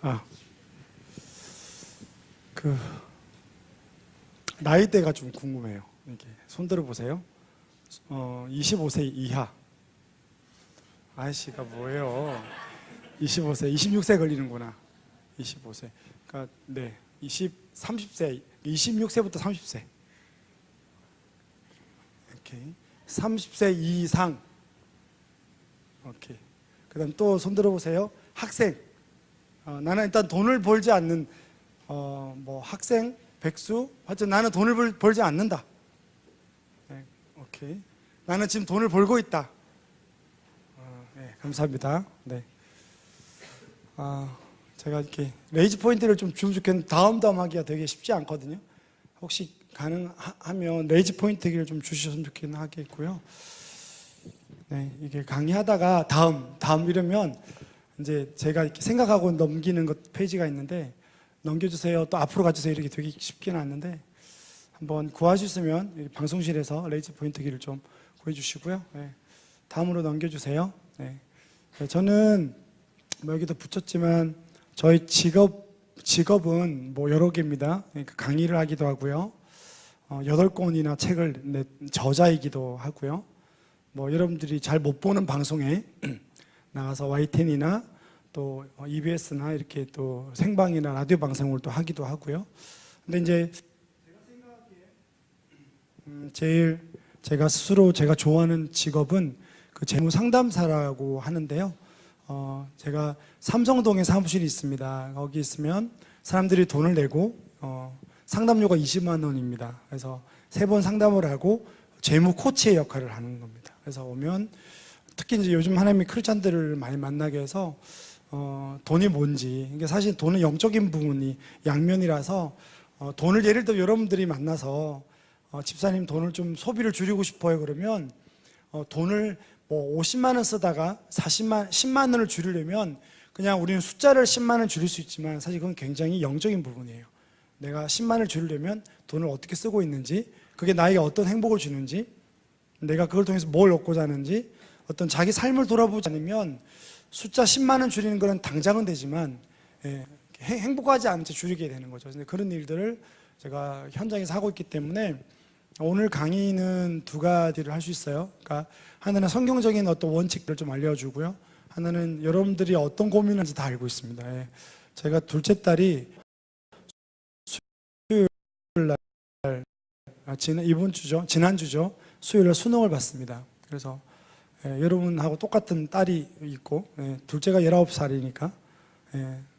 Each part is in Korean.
아, 그 나이대가 좀 궁금해요. 이게 손 들어 보세요. 25세 이하. 아이씨가 뭐예요? 25세, 26세 걸리는구나. 25세. 그러니까 네, 30세, 26세부터 30세. 오케이. 30세 이상. 오케이. 그다음 또 손 들어 보세요. 학생. 나는 일단 돈을 벌지 않는 뭐 학생, 백수, 하여튼 나는 돈을 벌지 않는다. 네, 오케이. 나는 지금 돈을 벌고 있다. 네, 감사합니다. 네. 제가 이렇게 레이즈 포인트를 좀 주면 좋겠는데 다음 하기가 되게 쉽지 않거든요. 혹시 가능하면 레이즈 포인트를 좀 주셨으면 좋겠는 하겠고요. 네, 이게 강의하다가 다음 이러면 이제 제가 이렇게 생각하고 넘기는 것 페이지가 있는데 넘겨주세요. 또 앞으로 가주세요. 이렇게 되게 쉽지는 않는데 한번 구하셨으면 방송실에서 레이즈 포인트 기를 좀 구해주시고요. 네, 다음으로 넘겨주세요. 네. 저는 뭐 여기도 붙였지만 저희 직업은 뭐 여러 개입니다. 그러니까 강의를 하기도 하고요. 8권이나 책을 저자이기도 하고요. 뭐 여러분들이 잘 못 보는 방송에 나가서 YTN이나 또 EBS나 이렇게 또 생방이나 라디오 방송을 또 하기도 하고요. 근데 이제 제가 생각하기에 제가 스스로 제가 좋아하는 직업은 그 재무 상담사라고 하는데요. 제가 삼성동에 사무실이 있습니다. 거기 있으면 사람들이 돈을 내고 상담료가 20만 원입니다. 그래서 3번 상담을 하고 재무 코치의 역할을 하는 겁니다. 그래서 오면 특히 이제 요즘 하나님의 크리스찬들을 많이 만나게 해서 돈이 뭔지, 이게 사실 돈은 영적인 부분이 양면이라서 돈을 예를 들어 여러분들이 만나서 집사님 돈을 좀 소비를 줄이고 싶어요 그러면 돈을 뭐 50만 원 쓰다가 10만 원을 줄이려면 그냥 우리는 숫자를 10만 원 줄일 수 있지만 사실 그건 굉장히 영적인 부분이에요. 내가 10만 원을 줄이려면 돈을 어떻게 쓰고 있는지, 그게 나에게 어떤 행복을 주는지, 내가 그걸 통해서 뭘 얻고자 하는지, 어떤 자기 삶을 돌아보지 않으면 숫자 10만 원 줄이는 거는 당장은 되지만 행복하지 않은 채 줄이게 되는 거죠. 근데 그런 일들을 제가 현장에서 하고 있기 때문에 오늘 강의는 2가지를 할 수 있어요. 그러니까 하나는 성경적인 어떤 원칙들을 좀 알려주고요. 하나는 여러분들이 어떤 고민인지 다 알고 있습니다. 제가 둘째 딸이 수요일 날, 지난주죠. 수요일 날 수능을 봤습니다. 그래서 여러분하고 똑같은 딸이 있고 둘째가 19살이니까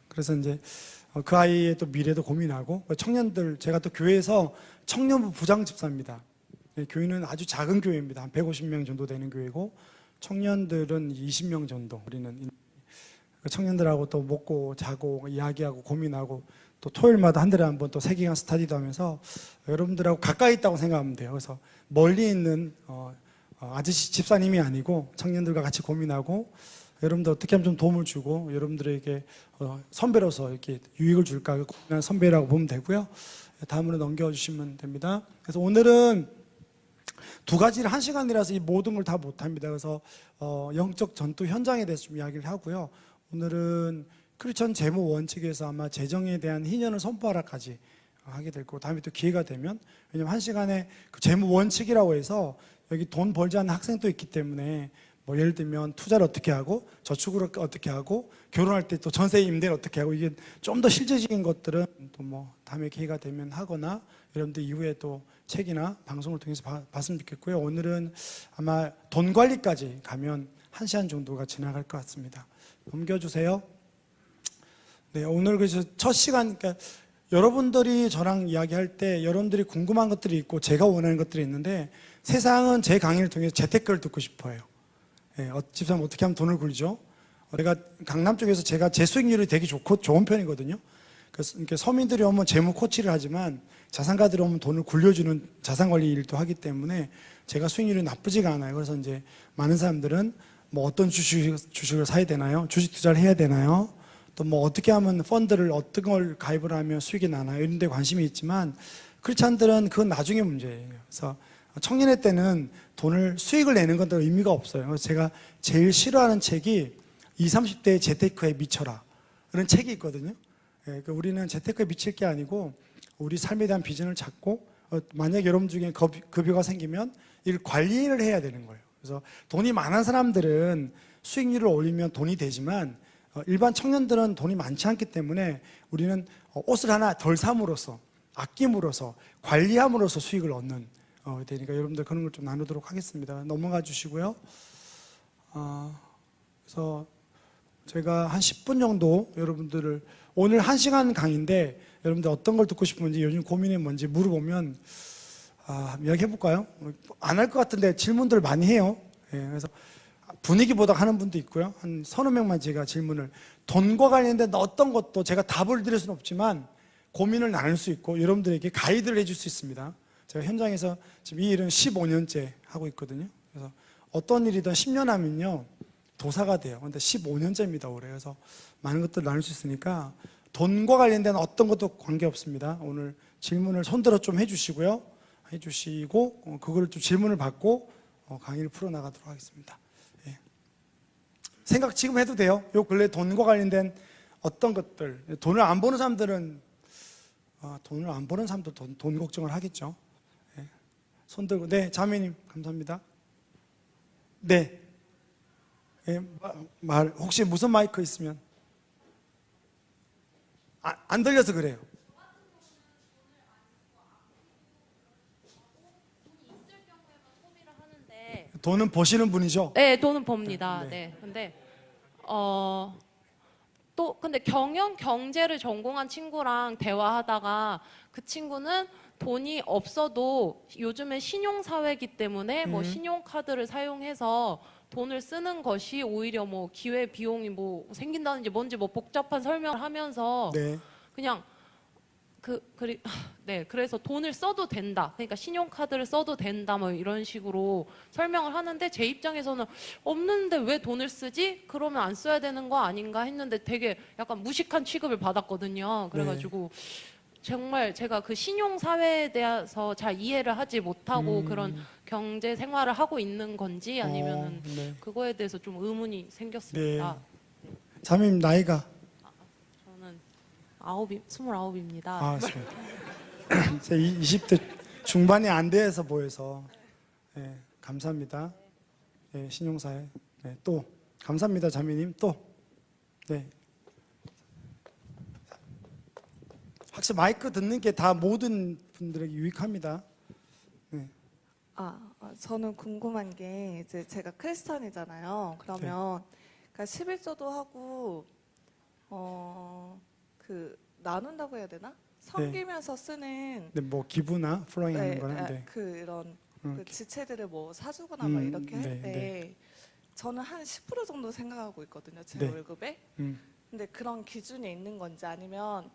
그래서 이제 그 아이의 또 미래도 고민하고 청년들, 제가 또 교회에서 청년부 부장집사입니다. 교회는 아주 작은 교회입니다. 한 150명 정도 되는 교회고 청년들은 20명 정도. 우리는 청년들하고 또 먹고 자고 이야기하고 고민하고 또 토요일마다 한 달에 한 번 또 세기간 스타디도 하면서 여러분들하고 가까이 있다고 생각하면 돼요. 그래서 멀리 있는 아저씨 집사님이 아니고 청년들과 같이 고민하고 여러분들 어떻게 하면 좀 도움을 주고 여러분들에게 선배로서 이렇게 유익을 줄까 고민하는 선배라고 보면 되고요. 다음으로 넘겨주시면 됩니다. 그래서 오늘은 2가지를 1시간이라서 이 모든 걸 다 못합니다. 그래서 영적 전투 현장에 대해서 좀 이야기를 하고요. 오늘은 크리스천 재무 원칙에서 아마 재정에 대한 희년을 선포하라까지 하게 될 거고 다음에 또 기회가 되면, 왜냐면 1시간에 그 재무 원칙이라고 해서 여기 돈 벌지 않는 학생도 있기 때문에 뭐 예를 들면 투자를 어떻게 하고 저축을 어떻게 하고 결혼할 때 또 전세 임대를 어떻게 하고, 이게 좀 더 실질적인 것들은 또 뭐 다음에 기회가 되면 하거나 여러분들 이후에 또 책이나 방송을 통해서 봤으면 좋겠고요. 오늘은 아마 돈 관리까지 가면 1시간 정도가 지나갈 것 같습니다. 넘겨주세요. 네, 오늘 그래서 첫 시간, 그러니까 여러분들이 저랑 이야기할 때 여러분들이 궁금한 것들이 있고 제가 원하는 것들이 있는데 세상은 제 강의를 통해서 재테크를 듣고 싶어요. 집사님 어떻게 하면 돈을 굴리죠? 제가 강남 쪽에서 제 수익률이 되게 좋은 편이거든요. 그래서 이렇게 서민들이 오면 재무 코치를 하지만 자산가들이 오면 돈을 굴려주는 자산관리 일도 하기 때문에 제가 수익률이 나쁘지가 않아요. 그래서 이제 많은 사람들은 뭐 어떤 주식을 사야 되나요? 주식 투자를 해야 되나요? 또 뭐 어떻게 하면 펀드를 어떤 걸 가입을 하면 수익이 나나요? 이런 데 관심이 있지만 크리스찬들은 그건 나중에 문제예요. 그래서 청년의 때는 돈을 수익을 내는 건 의미가 없어요. 그래서 제가 제일 싫어하는 책이 20, 30대의 재테크에 미쳐라. 그런 책이 있거든요. 우리는 재테크에 미칠 게 아니고 우리 삶에 대한 비전을 잡고 만약 여러분 중에 급여가 생기면 이걸 관리를 해야 되는 거예요. 그래서 돈이 많은 사람들은 수익률을 올리면 돈이 되지만 일반 청년들은 돈이 많지 않기 때문에 우리는 옷을 하나 덜 삼으로써 아낌으로써 관리함으로써 수익을 얻는 되니까 여러분들 그런 걸 좀 나누도록 하겠습니다. 넘어가 주시고요. 그래서 제가 한 10분 정도 여러분들을 오늘 1시간 강의인데 여러분들 어떤 걸 듣고 싶은지 요즘 고민이 뭔지 물어보면 이야기해볼까요? 안 할 것 같은데 질문들 많이 해요. 그래서 분위기 보다 하는 분도 있고요. 한 서너 명만 제가 질문을 돈과 관련된 어떤 것도 제가 답을 드릴 수는 없지만 고민을 나눌 수 있고 여러분들에게 가이드를 해줄 수 있습니다. 제가 현장에서 지금 이 일은 15년째 하고 있거든요. 그래서 어떤 일이든 10년 하면요 도사가 돼요. 근데 15년째입니다 올해. 그래서 많은 것들을 나눌 수 있으니까 돈과 관련된 어떤 것도 관계없습니다. 오늘 질문을 손들어 좀 해주시고요. 해주시고 그걸 좀 질문을 받고 강의를 풀어나가도록 하겠습니다. 예. 생각 지금 해도 돼요. 요 근래 돈과 관련된 어떤 것들, 돈을 안 버는 사람들은 돈을 안 버는 사람도 돈 걱정을 하겠죠. 예. 손 들고 네 자매님 감사합니다. 네. 예, 혹시 무슨 마이크 있으면 안 들려서 그래요. 돈은 버시는 분이죠? 네, 돈은 법니다. 네. 네. 근데 근데 경제를 전공한 친구랑 대화하다가 그 친구는 돈이 없어도 요즘에 신용사회이기 때문에 뭐 신용카드를 사용해서 돈을 쓰는 것이 오히려 뭐 기회 비용이 뭐 생긴다든지 뭔지 뭐 복잡한 설명을 하면서 네. 그냥 그래서 돈을 써도 된다. 그러니까 신용카드를 써도 된다. 뭐 이런 식으로 설명을 하는데 제 입장에서는 없는데 왜 돈을 쓰지? 그러면 안 써야 되는 거 아닌가 했는데 되게 약간 무식한 취급을 받았거든요. 그래가지고 정말 제가 그 신용사회에 대해서 잘 이해를 하지 못하고 그런 경제 생활을 하고 있는 건지 아니면은 그거에 대해서 좀 의문이 생겼습니다. 네. 자매님 나이가? 저는 29입니다. 아, 제 20대 중반이 안 돼서 보여서 네, 감사합니다. 네, 신용사회. 네, 또 감사합니다, 자매님. 또 네. 확실히 마이크 듣는 게 다 모든 분들에게 유익합니다. 네. 저는 궁금한 게 이제 제가 크리스찬이잖아요. 그러면 그러니까 11조도 하고 나눈다고 해야 되나? 섬기면서 쓰는 네, 뭐 기부나 플로잉 하는 거는 네. 그런 지체들을 뭐 사주거나 막 이렇게 할 때 저는 한 10% 정도 생각하고 있거든요. 제 월급에. 근데 그런 기준이 있는 건지 아니면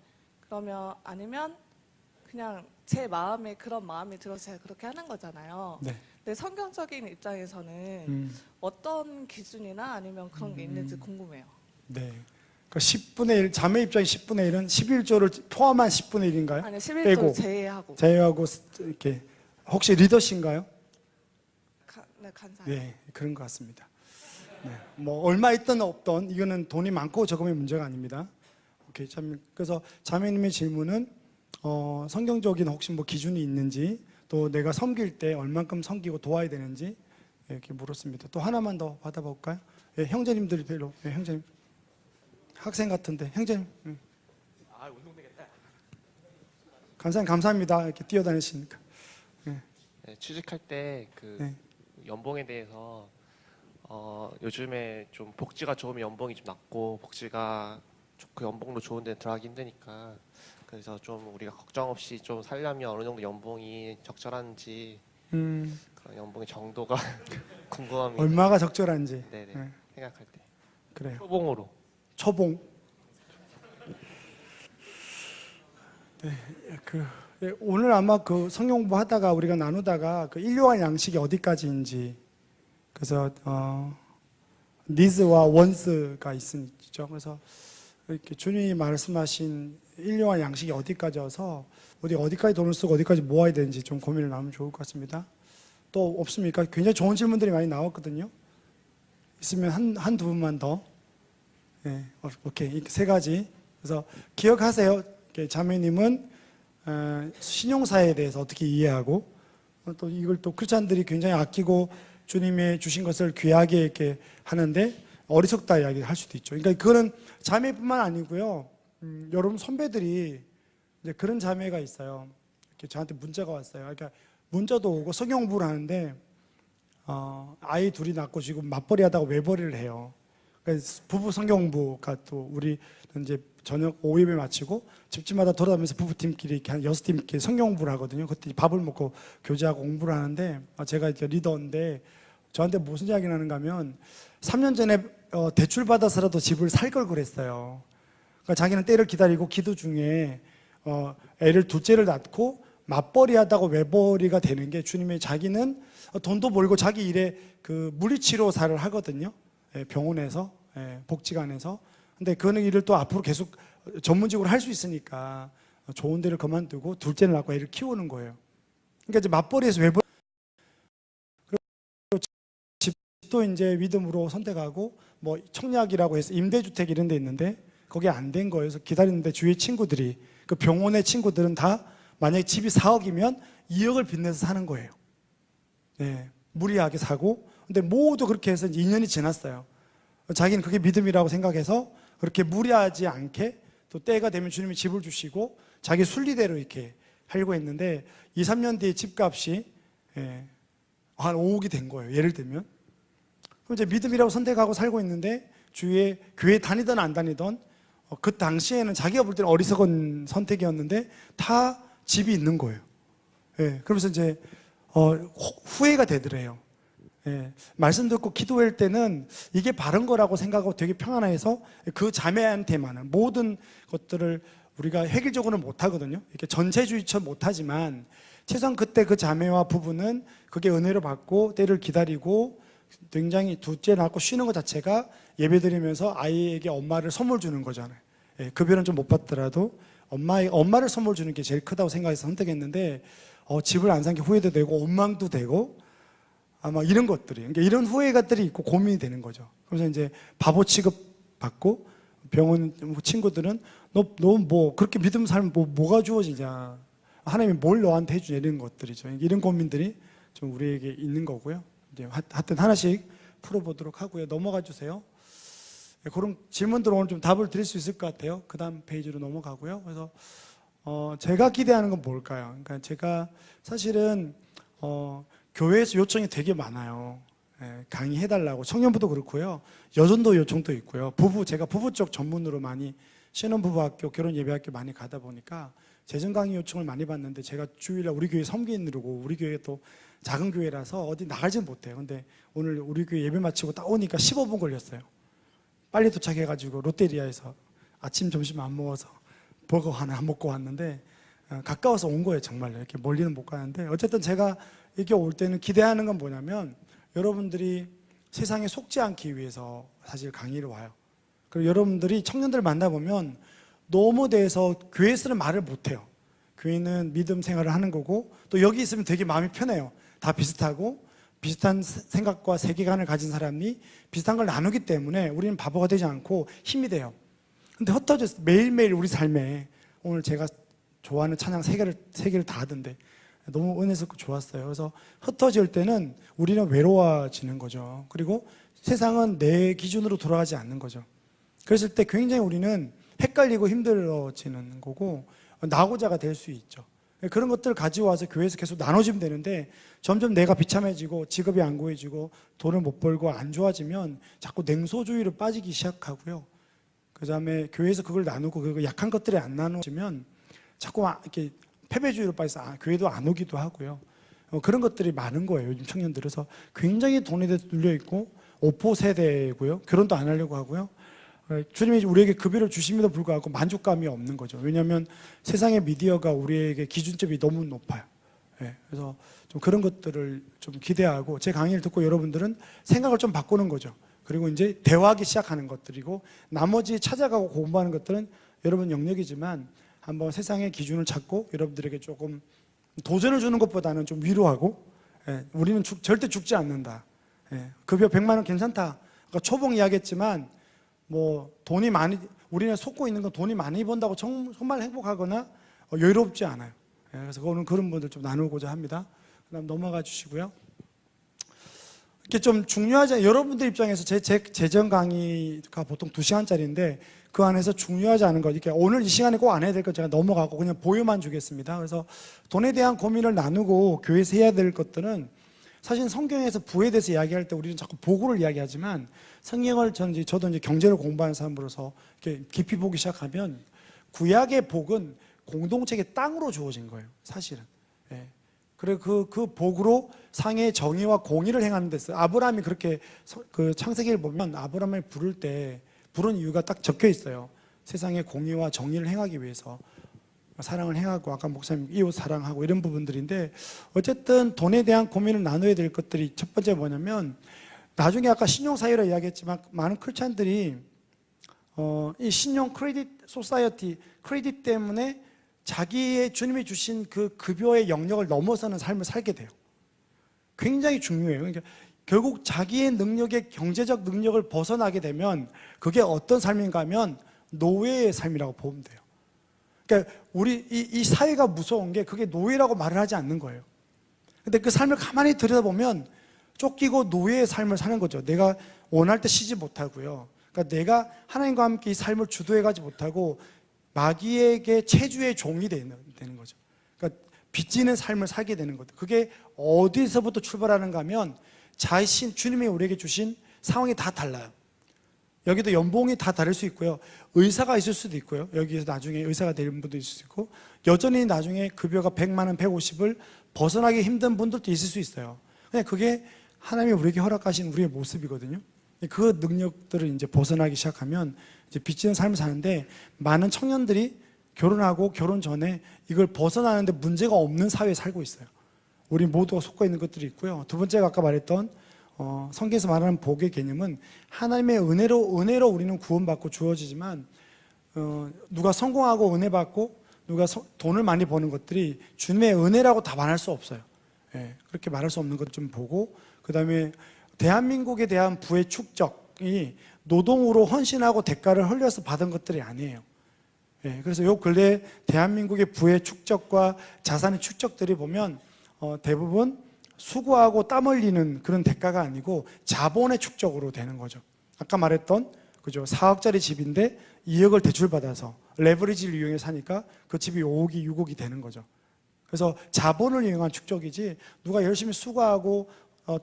그냥 제 마음에 그런 마음이 들어서 제가 그렇게 하는 거잖아요. 네. 근데 성경적인 입장에서는 어떤 기준이나 아니면 그런 게 있는지 궁금해요. 네. 그 10분의 1, 자매 입장에 10분의 1은 11조를 포함한 10분의 1인가요? 아니 11조 빼고. 제외하고. 제외하고 이렇게 혹시 리더신가요? 네, 간사. 네, 그런 것 같습니다. 네. 뭐 얼마 있든 없든 이거는 돈이 많고 적음의 문제가 아닙니다. 오케이, 그래서 자매님의 질문은 성경적인 혹시 뭐 기준이 있는지 또 내가 섬길 때 얼만큼 섬기고 도와야 되는지 이렇게 물었습니다. 또 하나만 더 받아볼까요? 예, 형제님들이 별로 형제님 학생 같은데 형제님. 운동되겠다. 감사님 감사합니다. 이렇게 뛰어다니시니까. 네, 취직할 때 연봉에 대해서 요즘에 좀 복지가 좋으면 연봉이 좀 낮고 복지가 그 연봉도 좋은 데 들어가기 힘드니까 그래서 좀 우리가 걱정 없이 좀 살려면 어느 정도 연봉이 적절한지 그런 연봉의 정도가 궁금합니다. 얼마가 적절한지. 네네. 생각할 때. 그래요. 초봉으로. 초봉. 네, 오늘 아마 그 성경 공부 하다가 우리가 나누다가 그 일용할 양식이 어디까지인지 그래서 니즈와 원스가 있죠. 그래서 이렇게 주님이 말씀하신 일용할 양식이 어디까지여서 어디까지 돈을 쓰고 어디까지 모아야 되는지 좀 고민을 나누면 좋을 것 같습니다. 또 없습니까? 굉장히 좋은 질문들이 많이 나왔거든요. 있으면 한두 분만 더. 예, 오케이. 이 세 가지. 그래서 기억하세요. 자매님은 신용사에 대해서 어떻게 이해하고 또 이걸 또 크리스찬들이 굉장히 아끼고 주님의 주신 것을 귀하게 이렇게 하는데 어리석다 이야기를 할 수도 있죠. 그러니까 그거는 자매뿐만 아니고요. 여러분 선배들이 이제 그런 자매가 있어요. 이렇게 저한테 문자가 왔어요. 그러니까 문자도 오고 성경 공부를 하는데 아이 둘이 낳고 지금 맞벌이 하다가 외벌이를 해요. 그래서 부부 성경 공부가 또 우리 이제 저녁 오후 예배 마치고 집집마다 돌아다니면서 부부팀끼리 이렇게 한 6팀끼리 성경 공부를 하거든요. 그때 밥을 먹고 교제하고 공부를 하는데 제가 이제 리더인데 저한테 무슨 이야기를 하는가 하면 3년 전에 대출 받아서라도 집을 살 걸 그랬어요. 그러니까 자기는 때를 기다리고 기도 중에 애를 둘째를 낳고 맞벌이 하다가 외벌이가 되는 게 주님의 자기는 돈도 벌고 자기 일에 그 물리치료사를 하거든요. 병원에서 복지관에서. 근데 그 일을 또 앞으로 계속 전문직으로 할 수 있으니까 좋은 데를 그만두고 둘째를 낳고 애를 키우는 거예요. 그러니까 이제 맞벌이에서 외벌이 그리고 집도 이제 믿음으로 선택하고 뭐 청약이라고 해서 임대주택 이런 데 있는데 거기 안 된 거예요. 그래서 기다리는데 주위의 친구들이 그 병원의 친구들은 다 만약에 집이 4억이면 2억을 빚내서 사는 거예요. 네, 무리하게 사고. 근데 모두 그렇게 해서 이제 2년이 지났어요. 자기는 그게 믿음이라고 생각해서 그렇게 무리하지 않게 또 때가 되면 주님이 집을 주시고 자기 순리대로 이렇게 하려고 했는데 2, 3년 뒤에 집값이 한 5억이 된 거예요. 예를 들면. 그럼 이제 믿음이라고 선택하고 살고 있는데 주위에 교회 다니든 안 다니든 그 당시에는 자기가 볼 때는 어리석은 선택이었는데 다 집이 있는 거예요. 그러면서 이제 후회가 되더래요. 말씀 듣고 기도할 때는 이게 바른 거라고 생각하고 되게 평안해서 그 자매한테만은 모든 것들을 우리가 획일적으로는 못하거든요. 이렇게 전체주의처럼 못하지만 최소한 그때 그 자매와 부부는 그게 은혜를 받고 때를 기다리고 굉장히 둘째 낳고 쉬는 것 자체가 예배드리면서 아이에게 엄마를 선물 주는 거잖아요. 급여는 좀 못 받더라도 엄마를 선물 주는 게 제일 크다고 생각해서 선택했는데 집을 안 산 게 후회도 되고 원망도 되고 아마 이런 것들이 그러니까 이런 후회가들이 있고 고민이 되는 거죠. 그래서 이제 바보 취급 받고 병원 친구들은 너 뭐 그렇게 믿음 살면 뭐가 주어지냐, 하나님이 뭘 너한테 해주냐 이런 것들이죠. 이런 고민들이 좀 우리에게 있는 거고요. 이제 하여튼 하나씩 풀어보도록 하고요. 넘어가 주세요. 그런 질문들 오늘 좀 답을 드릴 수 있을 것 같아요. 그 다음 페이지로 넘어가고요. 그래서 제가 기대하는 건 뭘까요? 그러니까 제가 사실은 교회에서 요청이 되게 많아요. 강의해달라고. 청년부도 그렇고요. 여전도 요청도 있고요. 제가 부부 쪽 전문으로 많이 신혼부부학교, 결혼예배학교 많이 가다 보니까 재정 강의 요청을 많이 받는데 제가 주일날 우리 교회 섬기느라고 우리 교회 또 작은 교회라서 어디 나가지는 못해요. 근데 오늘 우리 교회 예배 마치고 딱 오니까 15분 걸렸어요. 빨리 도착해가지고 롯데리아에서 아침, 점심 안 먹어서 버거 하나 먹고 왔는데 가까워서 온 거예요. 정말로. 이렇게 멀리는 못 가는데 어쨌든 제가 이렇게 올 때는 기대하는 건 뭐냐면 여러분들이 세상에 속지 않기 위해서 사실 강의를 와요. 그리고 여러분들이 청년들 만나보면 너무 대해서 교회에서는 말을 못해요. 교회는 믿음 생활을 하는 거고 또 여기 있으면 되게 마음이 편해요. 다 비슷하고 비슷한 생각과 세계관을 가진 사람이 비슷한 걸 나누기 때문에 우리는 바보가 되지 않고 힘이 돼요. 근데 흩어져서 매일매일 우리 삶에 오늘 제가 좋아하는 찬양 3개를 다 하던데 너무 은혜스럽고 좋았어요. 그래서 흩어질 때는 우리는 외로워지는 거죠. 그리고 세상은 내 기준으로 돌아가지 않는 거죠. 그랬을 때 굉장히 우리는 헷갈리고 힘들어지는 거고 낙오자가 될 수 있죠. 그런 것들을 가져와서 교회에서 계속 나눠주면 되는데 점점 내가 비참해지고 직업이 안 구해지고 돈을 못 벌고 안 좋아지면 자꾸 냉소주의로 빠지기 시작하고요. 그 다음에 교회에서 그걸 나누고 그 약한 것들이 안 나눠지면 자꾸 이렇게 패배주의로 빠져서 교회도 안 오기도 하고요. 그런 것들이 많은 거예요. 요즘 청년들. 그래서 굉장히 돈에 눌려 있고 오포 세대고요. 결혼도 안 하려고 하고요. 주님이 우리에게 급여를 주심에도 불구하고 만족감이 없는 거죠. 왜냐하면 세상의 미디어가 우리에게 기준점이 너무 높아요. 그래서 좀 그런 것들을 좀 기대하고 제 강의를 듣고 여러분들은 생각을 좀 바꾸는 거죠. 그리고 이제 대화하기 시작하는 것들이고 나머지 찾아가고 공부하는 것들은 여러분 영역이지만 한번 세상의 기준을 찾고 여러분들에게 조금 도전을 주는 것보다는 좀 위로하고 우리는 절대 죽지 않는다. 급여 100만 원 괜찮다. 아까 초봉 이야기했지만 뭐 돈이 많이 우리는 속고 있는 건 돈이 많이 번다고 정말 행복하거나 여유롭지 않아요. 예, 그래서 오늘 그런 분들 좀 나누고자 합니다. 그다음 넘어가 주시고요. 이게 좀 중요하지 여러분들 입장에서 제 재정 강의가 보통 2시간짜리인데 그 안에서 중요하지 않은 것 이렇게 오늘 이 시간에 꼭 안 해야 될 것 제가 넘어가고 그냥 보여만 주겠습니다. 그래서 돈에 대한 고민을 나누고 교회에서 해야 될 것들은 사실 성경에서 부에 대해서 이야기할 때 우리는 자꾸 보고를 이야기하지만 성경을 저도 이제 경제를 공부하는 사람으로서 이렇게 깊이 보기 시작하면 구약의 복은 공동체의 땅으로 주어진 거예요. 사실은. 예. 그리고 그 복으로 상의 정의와 공의를 행하는 데서 아브라함이 그렇게 그 창세기를 보면 아브라함을 부를 때 부른 이유가 딱 적혀 있어요. 세상의 공의와 정의를 행하기 위해서 사랑을 행하고 아까 목사님 이웃 사랑하고 이런 부분들인데 어쨌든 돈에 대한 고민을 나눠야 될 것들이 첫 번째 뭐냐면 나중에 아까 신용 사회라 이야기했지만 많은 크리스찬들이 이 신용 크레딧 소사이어티 크레딧 때문에 자기의 주님이 주신 그 급여의 영역을 넘어서는 삶을 살게 돼요. 굉장히 중요해요. 그러니까 결국 자기의 능력의 경제적 능력을 벗어나게 되면 그게 어떤 삶인가 하면 노예의 삶이라고 보면 돼요. 그러니까 우리 이 사회가 무서운 게 그게 노예라고 말을 하지 않는 거예요. 근데 그 삶을 가만히 들여다보면 쫓기고 노예의 삶을 사는 거죠. 내가 원할 때 쉬지 못하고요. 그러니까 내가 하나님과 함께 이 삶을 주도해가지 못하고 마귀에게 체주의 종이 되는 거죠. 그러니까 빚지는 삶을 살게 되는 거죠. 그게 어디서부터 출발하는가 하면 자신 주님이 우리에게 주신 상황이 다 달라요. 여기도 연봉이 다 다를 수 있고요. 의사가 있을 수도 있고요. 여기에서 나중에 의사가 되는 분도 있을 수 있고 여전히 나중에 급여가 100만 원, 150을 벗어나기 힘든 분들도 있을 수 있어요. 그냥 그게 하나님이 우리에게 허락하신 우리의 모습이거든요. 그 능력들을 이제 벗어나기 시작하면 이제 빚지는 삶을 사는데 많은 청년들이 결혼하고 결혼 전에 이걸 벗어나는데 문제가 없는 사회에 살고 있어요. 우리 모두가 속고 있는 것들이 있고요. 두 번째가 아까 말했던 성경에서 말하는 복의 개념은 하나님의 은혜로 우리는 구원받고 주어지지만 누가 성공하고 은혜 받고 누가 돈을 많이 버는 것들이 주님의 은혜라고 다 말할 수 없어요. 예, 그렇게 말할 수 없는 것 좀 보고 그 다음에 대한민국에 대한 부의 축적이 노동으로 헌신하고 대가를 흘려서 받은 것들이 아니에요. 예, 그래서 요 근래 대한민국의 부의 축적과 자산의 축적들이 보면 대부분 수고하고 땀 흘리는 그런 대가가 아니고 자본의 축적으로 되는 거죠. 아까 말했던 그죠 4억짜리 집인데 2억을 대출받아서 레버리지를 이용해 사니까 그 집이 5억이 6억이 되는 거죠. 그래서 자본을 이용한 축적이지 누가 열심히 수고하고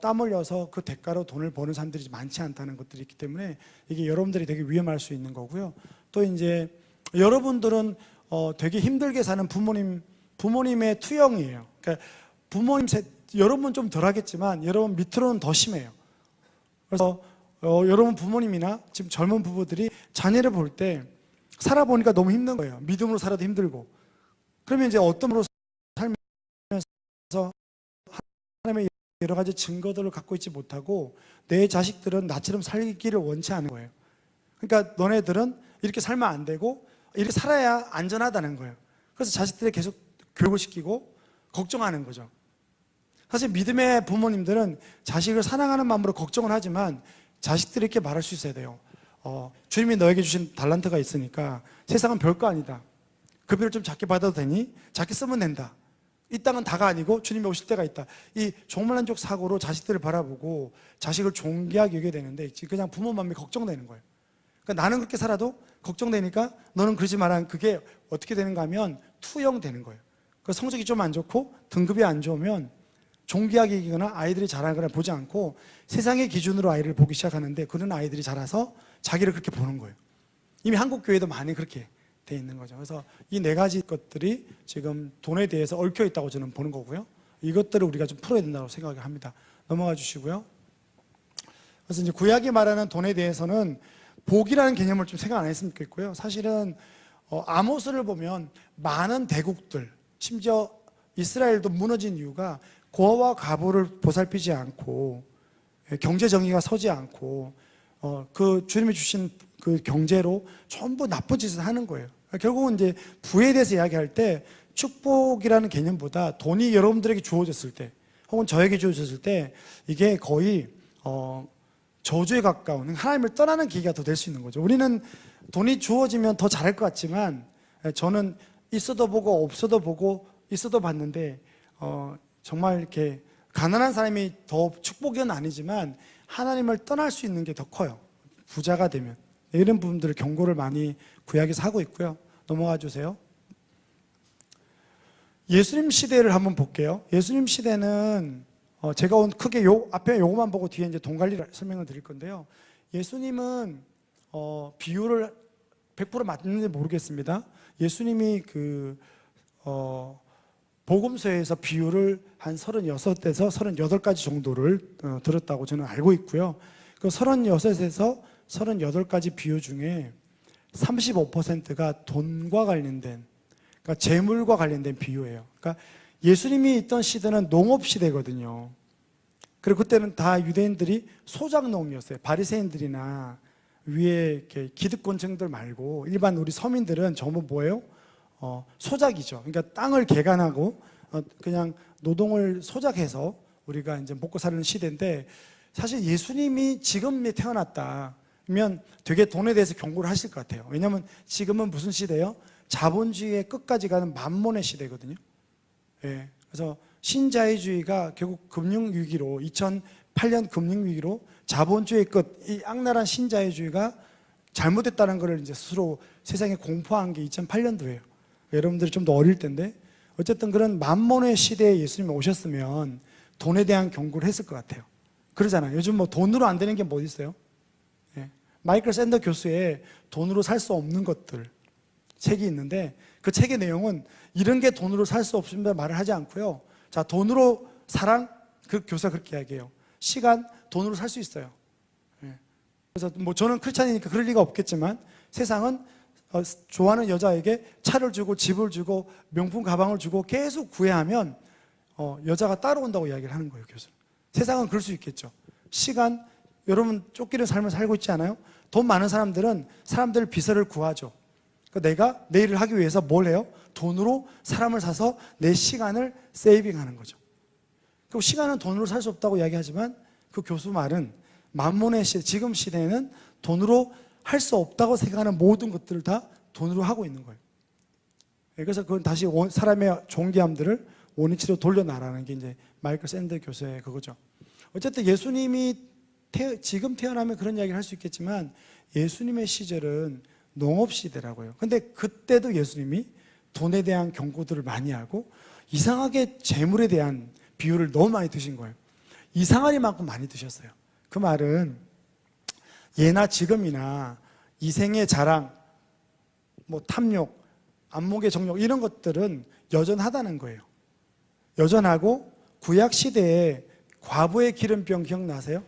땀 흘려서 그 대가로 돈을 버는 사람들이 많지 않다는 것들이 있기 때문에 이게 여러분들이 되게 위험할 수 있는 거고요. 또 이제 여러분들은 되게 힘들게 사는 부모님의 투영이에요. 그러니까 여러분 좀 덜하겠지만 여러분 밑으로는 더 심해요. 그래서 여러분 부모님이나 지금 젊은 부부들이 자녀를 볼 때 살아보니까 너무 힘든 거예요. 믿음으로 살아도 힘들고. 그러면 이제 어떤 으로 살면서 하나님의 여러 가지 증거들을 갖고 있지 못하고 내 자식들은 나처럼 살기를 원치 않은 거예요. 그러니까 너네들은 이렇게 살면 안 되고 이렇게 살아야 안전하다는 거예요. 그래서 자식들이 계속 교육을 시키고 걱정하는 거죠. 사실 믿음의 부모님들은 자식을 사랑하는 마음으로 걱정을 하지만 자식들이 이렇게 말할 수 있어야 돼요. 주님이 너에게 주신 달란트가 있으니까 세상은 별거 아니다. 급여를 좀 작게 받아도 되니 작게 쓰면 된다. 이 땅은 다가 아니고 주님이 오실 때가 있다. 이 종말론적 사고로 자식들을 바라보고 자식을 존귀하게 여겨야 되는데 그냥 부모 마음이 걱정되는 거예요. 그러니까 나는 그렇게 살아도 걱정되니까 너는 그러지 마라. 그게 어떻게 되는가 하면 투영되는 거예요. 그 성적이 좀 안 좋고 등급이 안 좋으면 존귀하게 이기거나 아이들이 자라거나 보지 않고 세상의 기준으로 아이를 보기 시작하는데 그런 아이들이 자라서 자기를 그렇게 보는 거예요. 이미 한국 교회도 많이 그렇게 돼 있는 거죠. 그래서 이 네 가지 것들이 지금 돈에 대해서 얽혀 있다고 저는 보는 거고요. 이것들을 우리가 좀 풀어야 된다고 생각을 합니다. 넘어가 주시고요. 그래서 이제 구약이 말하는 돈에 대해서는 복이라는 개념을 좀 생각 안 했으면 좋겠고요. 사실은 아모스를 보면 많은 대국들, 심지어 이스라엘도 무너진 이유가 고아와 과부를 보살피지 않고 경제 정의가 서지 않고 그 주님이 주신 그 경제로 전부 나쁜 짓을 하는 거예요. 결국은 이제 부에 대해서 이야기할 때 축복이라는 개념보다 돈이 여러분들에게 주어졌을 때 혹은 저에게 주어졌을 때 이게 거의 저주에 가까운 하나님을 떠나는 계기가 더 될 수 있는 거죠. 우리는 돈이 주어지면 더 잘할 것 같지만 저는 있어도 보고 없어도 보고 있어도 봤는데 정말 이렇게 가난한 사람이 더 축복은 아니지만 하나님을 떠날 수 있는 게 더 커요. 부자가 되면. 이런 부분들을 경고를 많이 구약에서 하고 있고요. 넘어가 주세요. 예수님 시대를 한번 볼게요. 예수님 시대는 제가 크게 앞에 요거만 보고 뒤에 이제 돈 관리 설명을 드릴 건데요. 예수님은 비유를 100% 맞는지 모르겠습니다. 예수님이 복음서에서 비유를 한 36에서 38가지 정도를 들었다고 저는 알고 있고요. 그 36에서 38가지 비유 중에 35%가 돈과 관련된, 그러니까 재물과 관련된 비유예요. 그러니까 예수님이 있던 시대는 농업 시대거든요. 그리고 그때는 다 유대인들이 소작농이었어요. 바리새인들이나 위에 이렇게 기득권층들 말고 일반 우리 서민들은 전부 뭐예요? 소작이죠. 그러니까 땅을 개간하고 그냥 노동을 소작해서 우리가 이제 먹고 사는 시대인데, 사실 예수님이 지금에 태어났다면 되게 돈에 대해서 경고를 하실 것 같아요. 왜냐하면 지금은 무슨 시대예요? 자본주의의 끝까지 가는 만몬의 시대거든요. 예. 그래서 신자유주의가 결국 금융위기로 2008년 금융위기로 자본주의의 끝, 이 악랄한 신자유주의가 잘못됐다는 것을 이제 스스로 세상에 공포한 게 2008년도예요. 여러분들이 좀 더 어릴 텐데 어쨌든 그런 만몬의 시대에 예수님이 오셨으면 돈에 대한 경고를 했을 것 같아요. 그러잖아요. 요즘 뭐 돈으로 안 되는 게 뭐 있어요? 예. 마이클 샌더 교수의 돈으로 살 수 없는 것들 책이 있는데 그 책의 내용은 이런 게 돈으로 살 수 없습니다 말을 하지 않고요. 자, 돈으로 사랑, 그 교수가 그렇게 이야기해요. 시간, 돈으로 살 수 있어요. 예. 그래서 뭐 저는 크리스찬이니까 그럴 리가 없겠지만 세상은 좋아하는 여자에게 차를 주고 집을 주고 명품 가방을 주고 계속 구애하면 여자가 따라온다고 이야기를 하는 거예요, 교수는. 세상은 그럴 수 있겠죠. 시간, 여러분 쫓기는 삶을 살고 있지 않아요? 돈 많은 사람들은 사람들 비서를 구하죠. 그러니까 내가 내 일을 하기 위해서 뭘 해요? 돈으로 사람을 사서 내 시간을 세이빙하는 거죠. 그리고 시간은 돈으로 살 수 없다고 이야기하지만 그 교수 말은 만몬의 시대, 지금 시대에는 돈으로 할 수 없다고 생각하는 모든 것들을 다 돈으로 하고 있는 거예요. 그래서 그건 다시 사람의 존귀함들을 원위치로 돌려놔라는 게 이제 마이클 샌더 교수의 그거죠. 어쨌든 예수님이 지금 태어나면 그런 이야기를 할 수 있겠지만 예수님의 시절은 농업 시대라고요. 근데 그때도 예수님이 돈에 대한 경고들을 많이 하고 이상하게 재물에 대한 비유를 너무 많이 드신 거예요. 이상하리만큼 많이 드셨어요. 그 말은 예나 지금이나 이생의 자랑, 뭐 탐욕, 안목의 정욕 이런 것들은 여전하다는 거예요. 여전하고 구약 시대에 과부의 기름병 기억나세요?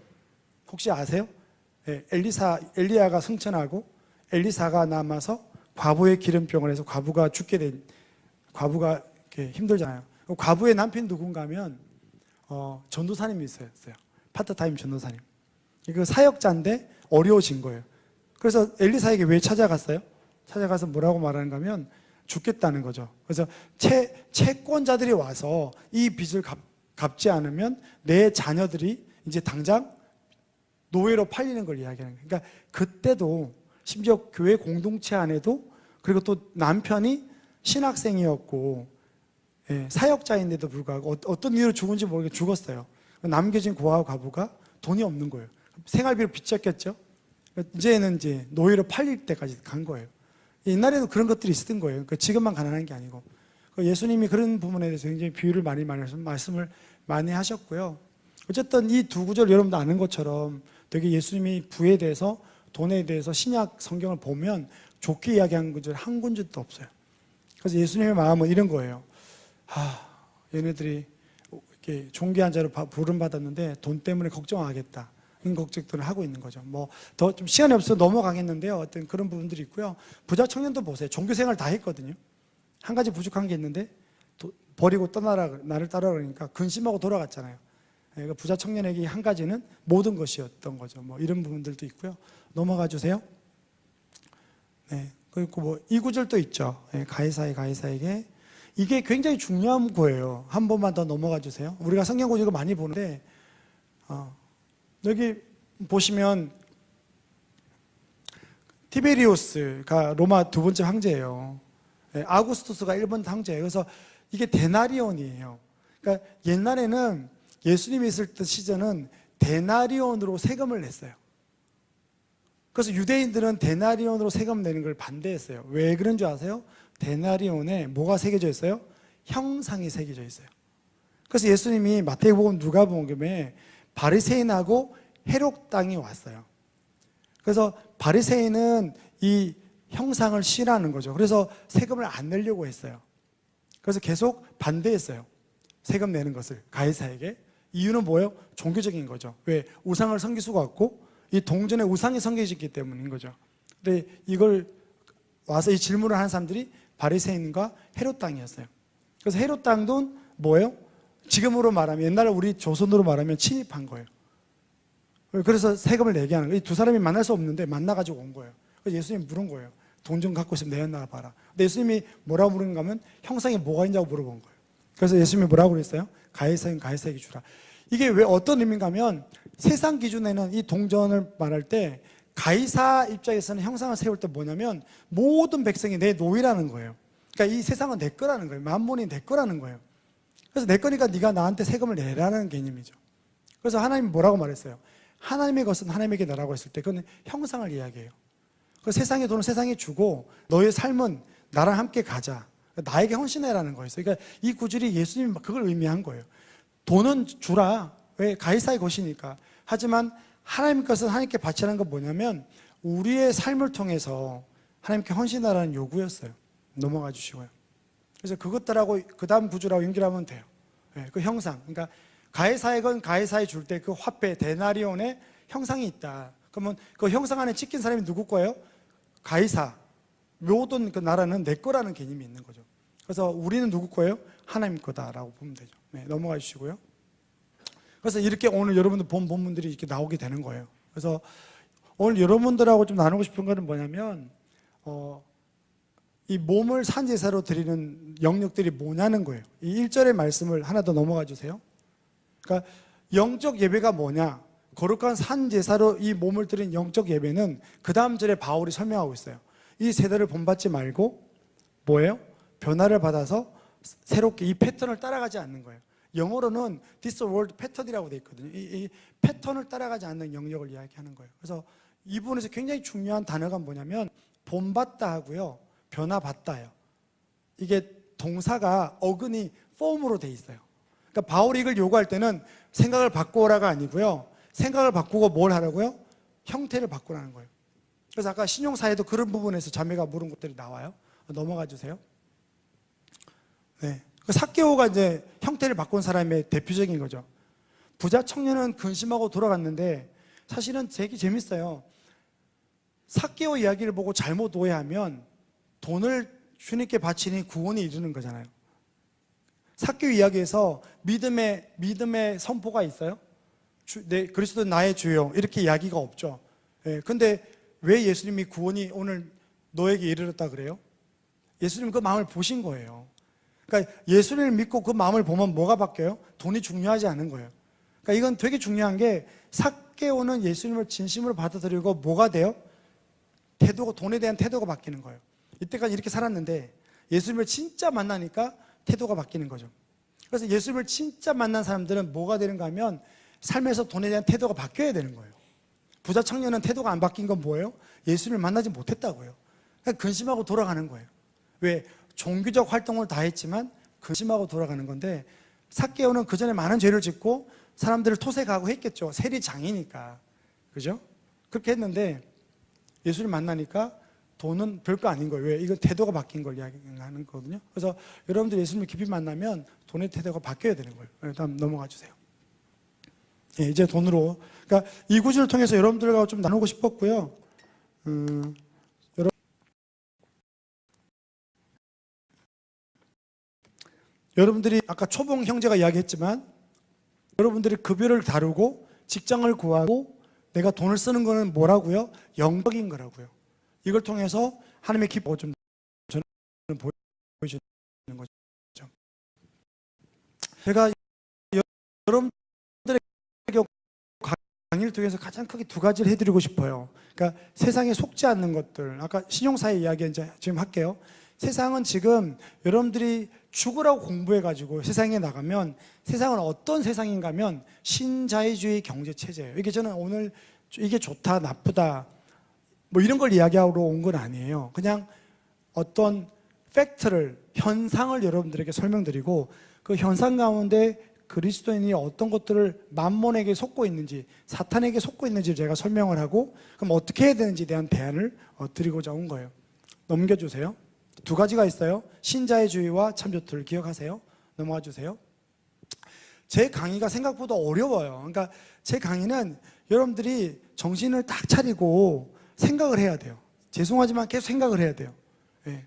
혹시 아세요? 네, 엘리야가 승천하고 엘리사가 남아서 과부의 기름병을 해서 과부가 죽게 된, 과부가 이렇게 힘들잖아요. 과부의 남편 누군가 하면 전도사님이 있었어요. 파트타임 전도사님. 그 사역자인데 어려워진 거예요. 그래서 엘리사에게 왜 찾아갔어요? 찾아가서 뭐라고 말하는가 하면 죽겠다는 거죠. 그래서 채권자들이 와서 이 빚을 갚지 않으면 내 자녀들이 이제 당장 노예로 팔리는 걸 이야기하는 거예요. 그러니까 그때도 심지어 교회 공동체 안에도, 그리고 또 남편이 신학생이었고 사역자인데도 불구하고 어떤 이유로 죽은지 모르게 죽었어요. 남겨진 고아와 과부가 돈이 없는 거예요. 생활비로 빚졌겠죠. 이제는 이제 노예로 팔릴 때까지 간 거예요. 옛날에도 그런 것들이 있었던 거예요. 그러니까 지금만 가난한 게 아니고. 예수님이 그런 부분에 대해서 굉장히 비유를 많이 말씀을 많이 하셨고요. 어쨌든 이 두 구절 여러분도 아는 것처럼 되게 예수님이 부에 대해서, 돈에 대해서 신약 성경을 보면 좋게 이야기한 구절 한 군절도 없어요. 그래서 예수님의 마음은 이런 거예요. 얘네들이 이렇게 존귀한 자로 부름받았는데 돈 때문에 걱정하겠다. 이런 걱정들을 하고 있는 거죠. 뭐 더 좀 시간이 없어서 넘어가겠는데요. 어떤 그런 부분들이 있고요. 부자 청년도 보세요. 종교 생활 다 했거든요. 한 가지 부족한 게 있는데 버리고 떠나라, 나를 따라오니까 근심하고 돌아갔잖아요. 그러니까 부자 청년에게 한 가지는 모든 것이었던 거죠. 뭐 이런 부분들도 있고요. 넘어가 주세요. 네. 그리고 뭐 이 구절도 있죠. 가이사에게. 이게 굉장히 중요한 거예요. 한 번만 더 넘어가 주세요. 우리가 성경 구절을 많이 보는데 여기 보시면 티베리오스가 로마 두 번째 황제예요. 아구스투스가 일본 황제예요. 그래서 이게 데나리온이에요. 그러니까 옛날에는 예수님이 있을 때 시절은 데나리온으로 세금을 냈어요. 그래서 유대인들은 데나리온으로 세금 내는 걸 반대했어요. 왜 그런 줄 아세요? 데나리온에 뭐가 새겨져 있어요? 형상이 새겨져 있어요. 그래서 예수님이 마태복음, 누가복음에 바리새인하고 헤롯 땅이 왔어요. 그래서 바리새인은 이 형상을 싫어하는 거죠. 그래서 세금을 안 내려고 했어요. 그래서 계속 반대했어요. 세금 내는 것을 가이사에게. 이유는 뭐예요? 종교적인 거죠. 왜? 우상을 섬길 수가 없고 이 동전에 우상이 섬겨졌기 때문인 거죠. 근데 이걸 와서 이 질문을 하는 사람들이 바리새인과 헤롯 땅이었어요. 그래서 헤롯 땅도 뭐예요? 지금으로 말하면 옛날 우리 조선으로 말하면 침입한 거예요. 그래서 세금을 내게 하는 거예요. 이 두 사람이 만날 수 없는데 만나가지고 온 거예요. 그래서 예수님이 물은 거예요. 돈 좀 갖고 있으면 내놔 봐라. 근데 예수님이 뭐라고 물은가 하면 형상이 뭐가 있냐고 물어본 거예요. 그래서 예수님이 뭐라고 그랬어요? 가이사인 가이사에게 주라. 이게 왜 어떤 의미인가 하면 세상 기준에는 이 동전을 말할 때 가이사 입장에서는 형상을 세울 때 뭐냐면 모든 백성이 내 노예라는 거예요. 그러니까 이 세상은 내 거라는 거예요. 만몬이 내 거라는 거예요. 그래서 내 거니까 네가 나한테 세금을 내라는 개념이죠. 그래서 하나님이 뭐라고 말했어요? 하나님의 것은 하나님에게 내라고 했을 때 그건 형상을 이야기해요. 그 세상의 돈은 세상에 주고 너의 삶은 나랑 함께 가자. 나에게 헌신해라는 거였어요. 그러니까 이 구절이 예수님이 그걸 의미한 거예요. 돈은 주라. 왜? 가이사의 것이니까. 하지만 하나님 것은 하나님께 바치라는 건 뭐냐면 우리의 삶을 통해서 하나님께 헌신하라는 요구였어요. 넘어가 주시고요. 그래서 그것들하고 그 다음 구절하고 연결하면 돼요. 그 형상. 그러니까 가이사의 건 가이사에 줄 때 그 화폐 데나리온에 형상이 있다. 그러면 그 형상 안에 찍힌 사람이 누구 거예요? 가이사. 모든 그 나라는 내 거라는 개념이 있는 거죠. 그래서 우리는 누구 거예요? 하나님 거다라고 보면 되죠. 넘어가 주시고요. 그래서 이렇게 오늘 여러분들 본 본문들이 이렇게 나오게 되는 거예요. 그래서 오늘 여러분들하고 좀 나누고 싶은 거는 뭐냐면 이 몸을 산제사로 드리는 영역들이 뭐냐는 거예요. 이 1절의 말씀을 하나 더 넘어가 주세요. 그러니까 영적 예배가 뭐냐? 거룩한 산제사로 이 몸을 드린 영적 예배는 그 다음 절에 바울이 설명하고 있어요. 이 세대를 본받지 말고 뭐예요? 변화를 받아서 새롭게 이 패턴을 따라가지 않는 거예요. 영어로는 this world pattern이라고 되어 있거든요. 이 패턴을 따라가지 않는 영역을 이야기하는 거예요. 그래서 이 부분에서 굉장히 중요한 단어가 뭐냐면 본받다 하고요, 변화받다예요. 이게 동사가 어근이 form으로 되어 있어요. 그러니까 바울이 이걸 요구할 때는 생각을 바꾸라가 아니고요, 생각을 바꾸고 뭘 하라고요? 형태를 바꾸라는 거예요. 그래서 아까 신용사에도 그런 부분에서 자매가 물은 것들이 나와요. 넘어가 주세요. 네. 삭개오가 이제 형태를 바꾼 사람의 대표적인 거죠. 부자 청년은 근심하고 돌아갔는데 사실은 되게 재밌어요. 삭개오 이야기를 보고 잘못 오해하면 돈을 주님께 바치니 구원이 이르는 거잖아요. 삭개오 이야기에서 믿음의 선포가 있어요. 그리스도 나의 주요 이렇게 이야기가 없죠. 근데 왜 예수님이 구원이 오늘 너에게 이르렀다 그래요? 예수님 그 마음을 보신 거예요. 그러니까 예수님을 믿고 그 마음을 보면 뭐가 바뀌어요? 돈이 중요하지 않은 거예요. 그러니까 이건 되게 중요한 게 삭개오는 예수님을 진심으로 받아들이고 뭐가 돼요? 태도가, 돈에 대한 태도가 바뀌는 거예요. 이때까지 이렇게 살았는데 예수님을 진짜 만나니까 태도가 바뀌는 거죠. 그래서 예수님을 진짜 만난 사람들은 뭐가 되는가 하면 삶에서 돈에 대한 태도가 바뀌어야 되는 거예요. 부자 청년은 태도가 안 바뀐 건 뭐예요? 예수님을 만나지 못했다고요. 그러니까 근심하고 돌아가는 거예요. 왜? 종교적 활동을 다 했지만 근심하고 돌아가는 건데, 삭개오는 그 전에 많은 죄를 짓고 사람들을 토색하고 했겠죠. 세리장이니까. 그죠? 그렇게 했는데 예수님 만나니까 돈은 별거 아닌 거예요. 왜? 이건 태도가 바뀐 걸 이야기하는 거거든요. 그래서 여러분들 예수님을 깊이 만나면 돈의 태도가 바뀌어야 되는 거예요. 다음 넘어가 주세요. 이제 돈으로. 그러니까 이 구절을 통해서 여러분들과 좀 나누고 싶었고요. 여러분들이 아까 초봉 형제가 이야기했지만 여러분들이 급여를 다루고 직장을 구하고 내가 돈을 쓰는 거는 뭐라고요? 영적인 거라고요. 이걸 통해서 하나님의 기쁨을 좀 저는 보여주는 거죠. 제가 여러분들에게 강의를 통해서 가장 크게 두 가지를 해드리고 싶어요. 그러니까 세상에 속지 않는 것들, 아까 신용사의 이야기 이제 지금 할게요. 세상은 지금 여러분들이 죽으라고 공부해가지고 세상에 나가면 세상은 어떤 세상인가 하면 신자유주의 경제체제예요. 이게 저는 오늘 이게 좋다 나쁘다 뭐 이런 걸 이야기하러 온 건 아니에요. 그냥 어떤 팩트를, 현상을 여러분들에게 설명드리고 그 현상 가운데 그리스도인이 어떤 것들을 만몬에게 속고 있는지, 사탄에게 속고 있는지 제가 설명을 하고 그럼 어떻게 해야 되는지에 대한 대안을 드리고자 온 거예요. 넘겨주세요. 두 가지가 있어요. 신자유주의와 참조틀 기억하세요. 넘어가 주세요. 제 강의가 생각보다 어려워요. 그러니까 제 강의는 여러분들이 정신을 딱 차리고 생각을 해야 돼요. 죄송하지만 계속 생각을 해야 돼요. 네.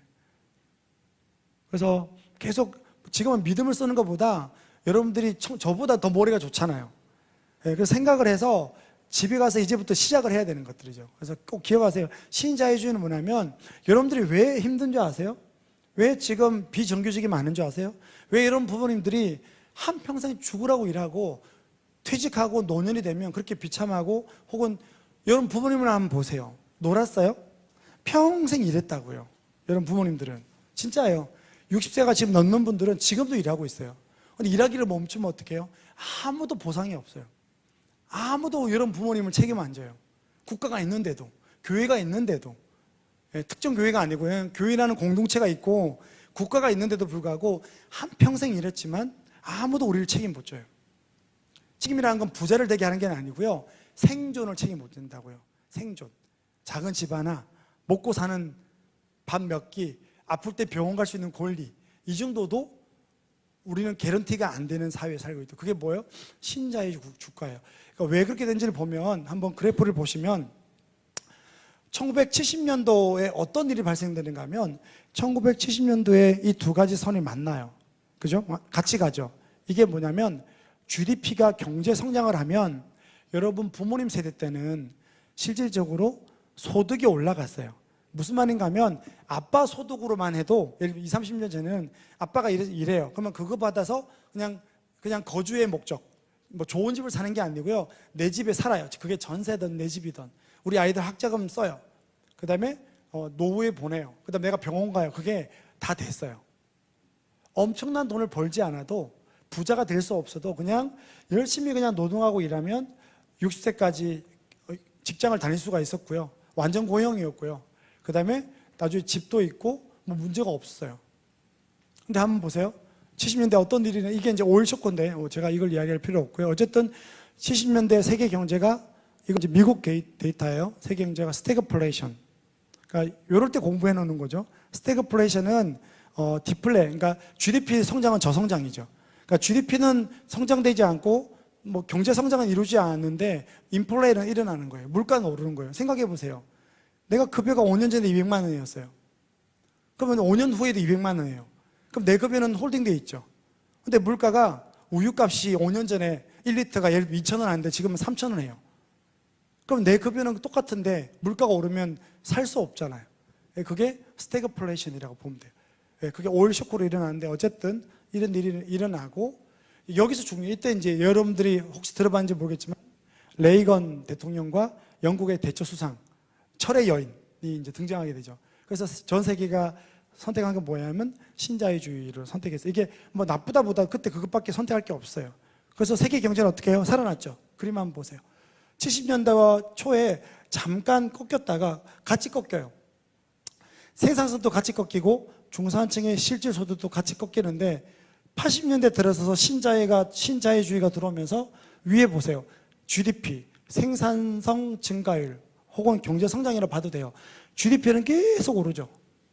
그래서 계속 지금은 믿음을 쓰는 것보다 여러분들이 저보다 더 머리가 좋잖아요. 네. 그래서 생각을 해서 집에 가서 이제부터 시작을 해야 되는 것들이죠. 그래서 꼭 기억하세요. 신자유주의는 뭐냐면 여러분들이 왜 힘든 줄 아세요? 왜 지금 비정규직이 많은 줄 아세요? 왜 이런 부모님들이 한평생 죽으라고 일하고 퇴직하고 노년이 되면 그렇게 비참하고 혹은 여러분 부모님을 한번 보세요. 놀았어요? 평생 일했다고요. 여러분 부모님들은. 진짜예요. 60세가 지금 넘는 분들은 지금도 일하고 있어요. 근데 일하기를 멈추면 어떻게 해요? 아무도 보상이 없어요. 아무도 여러분 부모님을 책임 안 져요. 국가가 있는데도, 교회가 있는데도, 특정 교회가 아니고요. 교회라는 공동체가 있고 국가가 있는데도 불구하고 한평생 일했지만 아무도 우리를 책임 못 져요. 책임이라는 건 부자를 되게 하는 게 아니고요. 생존을 책임 못 진다고요. 생존. 작은 집 하나, 먹고 사는 밥 몇 끼, 아플 때 병원 갈 수 있는 권리, 이 정도도 우리는 개런티가 안 되는 사회에 살고 있다. 그게 뭐예요? 신자유주의 국가예요. 그러니까 왜 그렇게 된지를 보면 한번 그래프를 보시면 1970년도에 어떤 일이 발생되는가 하면 1970년도에 이 두 가지 선이 만나요. 그죠? 같이 가죠. 이게 뭐냐면 GDP가 경제 성장을 하면 여러분 부모님 세대 때는 실질적으로 소득이 올라갔어요. 무슨 말인가 하면 아빠 소득으로만 해도 예를 들어 20, 30년 전에는 아빠가 이래요. 그러면 그거 받아서 그냥 거주의 목적, 뭐 좋은 집을 사는 게 아니고요. 내 집에 살아요. 그게 전세든 내 집이든. 우리 아이들 학자금 써요. 그 다음에 노후에 보내요. 그 다음에 내가 병원 가요. 그게 다 됐어요. 엄청난 돈을 벌지 않아도 부자가 될 수 없어도 그냥 열심히 그냥 노동하고 일하면 60세까지 직장을 다닐 수가 있었고요. 완전 고용이었고요. 그 다음에 나중에 집도 있고 뭐 문제가 없어요. 근데 한번 보세요. 70년대 어떤 일이냐. 이게 이제 오일 쇼크인데 제가 이걸 이야기할 필요 없고요. 어쨌든 70년대 세계 경제가 이건 이제 미국 데이터예요. 세계 경제가 스태그플레이션. 그러니까 이럴 때 공부해 놓는 거죠. 스태그플레이션은 디플레. 그러니까 GDP 성장은 저성장이죠. 그러니까 GDP는 성장되지 않고 뭐 경제 성장은 이루지 않는데 인플레는 일어나는 거예요. 물가는 오르는 거예요. 생각해 보세요. 내가 급여가 5년 전에 200만 원이었어요. 그러면 5년 후에도 200만 원이에요. 그럼 내 급여는 홀딩돼 있죠. 근데 물가가 우유값이 5년 전에 1리터가 예를 들어 2,000원 하는데 지금은 3,000원 해요. 그럼 내 급여는 똑같은데 물가가 오르면 살 수 없잖아요. 그게 스태그플레이션이라고 보면 돼요. 그게 오일 쇼크로 일어나는데 어쨌든 이런 일이 일어나고 여기서 중요해. 이때 이제 여러분들이 혹시 들어봤는지 모르겠지만 레이건 대통령과 영국의 대처 수상 철의 여인이 이제 등장하게 되죠. 그래서 전 세계가 선택한 건 뭐냐면 신자유주의를 선택했어요. 이게 뭐 나쁘다보다 그때 그것밖에 선택할 게 없어요. 그래서 세계 경제는 어떻게 해요? 살아났죠. 그림 한번 보세요. 70년대 초에 잠깐 꺾였다가 같이 꺾여요. 생산성도 같이 꺾이고 중산층의 실질 소득도 같이 꺾이는데 80년대 들어서서 신자유주의가 들어오면서 위에 보세요. GDP, 생산성 증가율 혹은 경제 성장이라고 봐도 돼요. GDP는 계속 오르죠.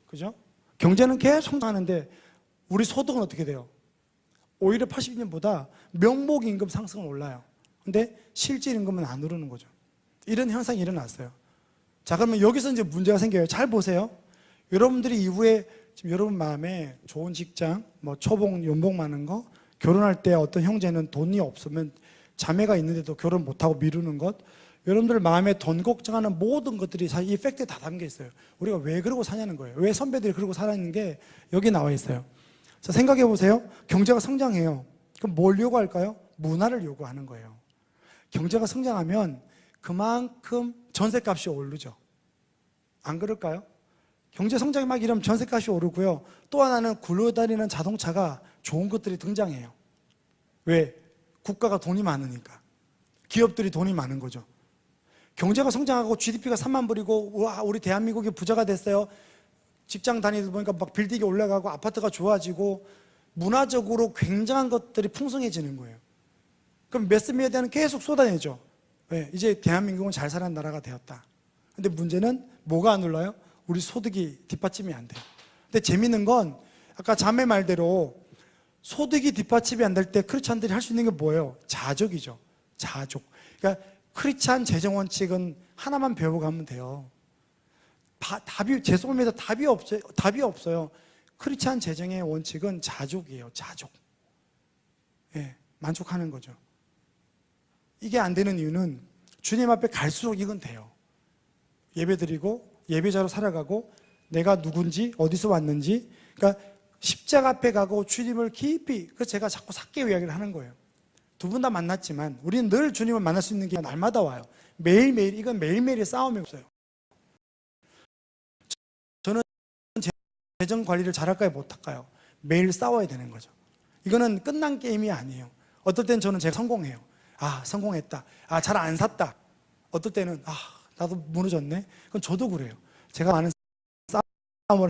그죠? 경제는 계속 성장하는데 우리 소득은 어떻게 돼요? 오히려 80년보다 명목 임금 상승은 올라요. 근데 실질 임금은 안 오르는 거죠. 이런 현상이 일어났어요. 자, 그러면 여기서 이제 문제가 생겨요. 잘 보세요. 여러분들이 이후에 지금 여러분 마음에 좋은 직장, 뭐 초봉, 연봉 많은 거, 결혼할 때 어떤 형제는 돈이 없으면 자매가 있는데도 결혼 못하고 미루는 것, 여러분들 마음에 돈 걱정하는 모든 것들이 사실 이 팩트에 다 담겨 있어요. 우리가 왜 그러고 사냐는 거예요. 왜 선배들이 그러고 살았는 게 여기 나와 있어요. 자, 생각해 보세요. 경제가 성장해요. 그럼 뭘 요구할까요? 문화를 요구하는 거예요. 경제가 성장하면 그만큼 전셋값이 오르죠. 안 그럴까요? 경제 성장이 막 이러면 전셋값이 오르고요. 또 하나는 굴러다니는 자동차가 좋은 것들이 등장해요. 왜? 국가가 돈이 많으니까. 기업들이 돈이 많은 거죠. 경제가 성장하고 GDP가 3만 불이고 와 우리 대한민국이 부자가 됐어요. 직장 다니다 보니까 막 빌딩이 올라가고 아파트가 좋아지고 문화적으로 굉장한 것들이 풍성해지는 거예요. 그럼 매스미디어는 계속 쏟아내죠. 왜? 이제 대한민국은 잘 사는 나라가 되었다. 근데 문제는 뭐가 안 올라요? 우리 소득이 뒷받침이 안 돼요. 근데 재밌는 건 아까 자매 말대로 소득이 뒷받침이 안 될 때 크리스찬들이 할 수 있는 게 뭐예요? 자족이죠. 자족. 그러니까 크리스찬 재정 원칙은 하나만 배워가면 돼요. 죄송합니다. 답이 없어요. 크리스찬 재정의 원칙은 자족이에요. 자족. 예, 만족하는 거죠. 이게 안 되는 이유는 주님 앞에 갈수록 이건 돼요. 예배드리고 예배자로 살아가고 내가 누군지 어디서 왔는지, 그러니까 십자가 앞에 가고 주님을 깊이, 그래서 제가 자꾸 삭개오 이야기를 하는 거예요. 두 분 다 만났지만 우리는 늘 주님을 만날 수 있는 게 날마다 와요. 매일매일. 이건 매일매일의 싸움이 없어요. 저는 재정 관리를 잘할까요 못할까요? 매일 싸워야 되는 거죠. 이거는 끝난 게임이 아니에요. 어떨 때는 저는 제가 성공해요. 아 성공했다. 아 잘 안 샀다. 어떨 때는 아 나도 무너졌네. 그럼 저도 그래요. 제가 많은 싸움을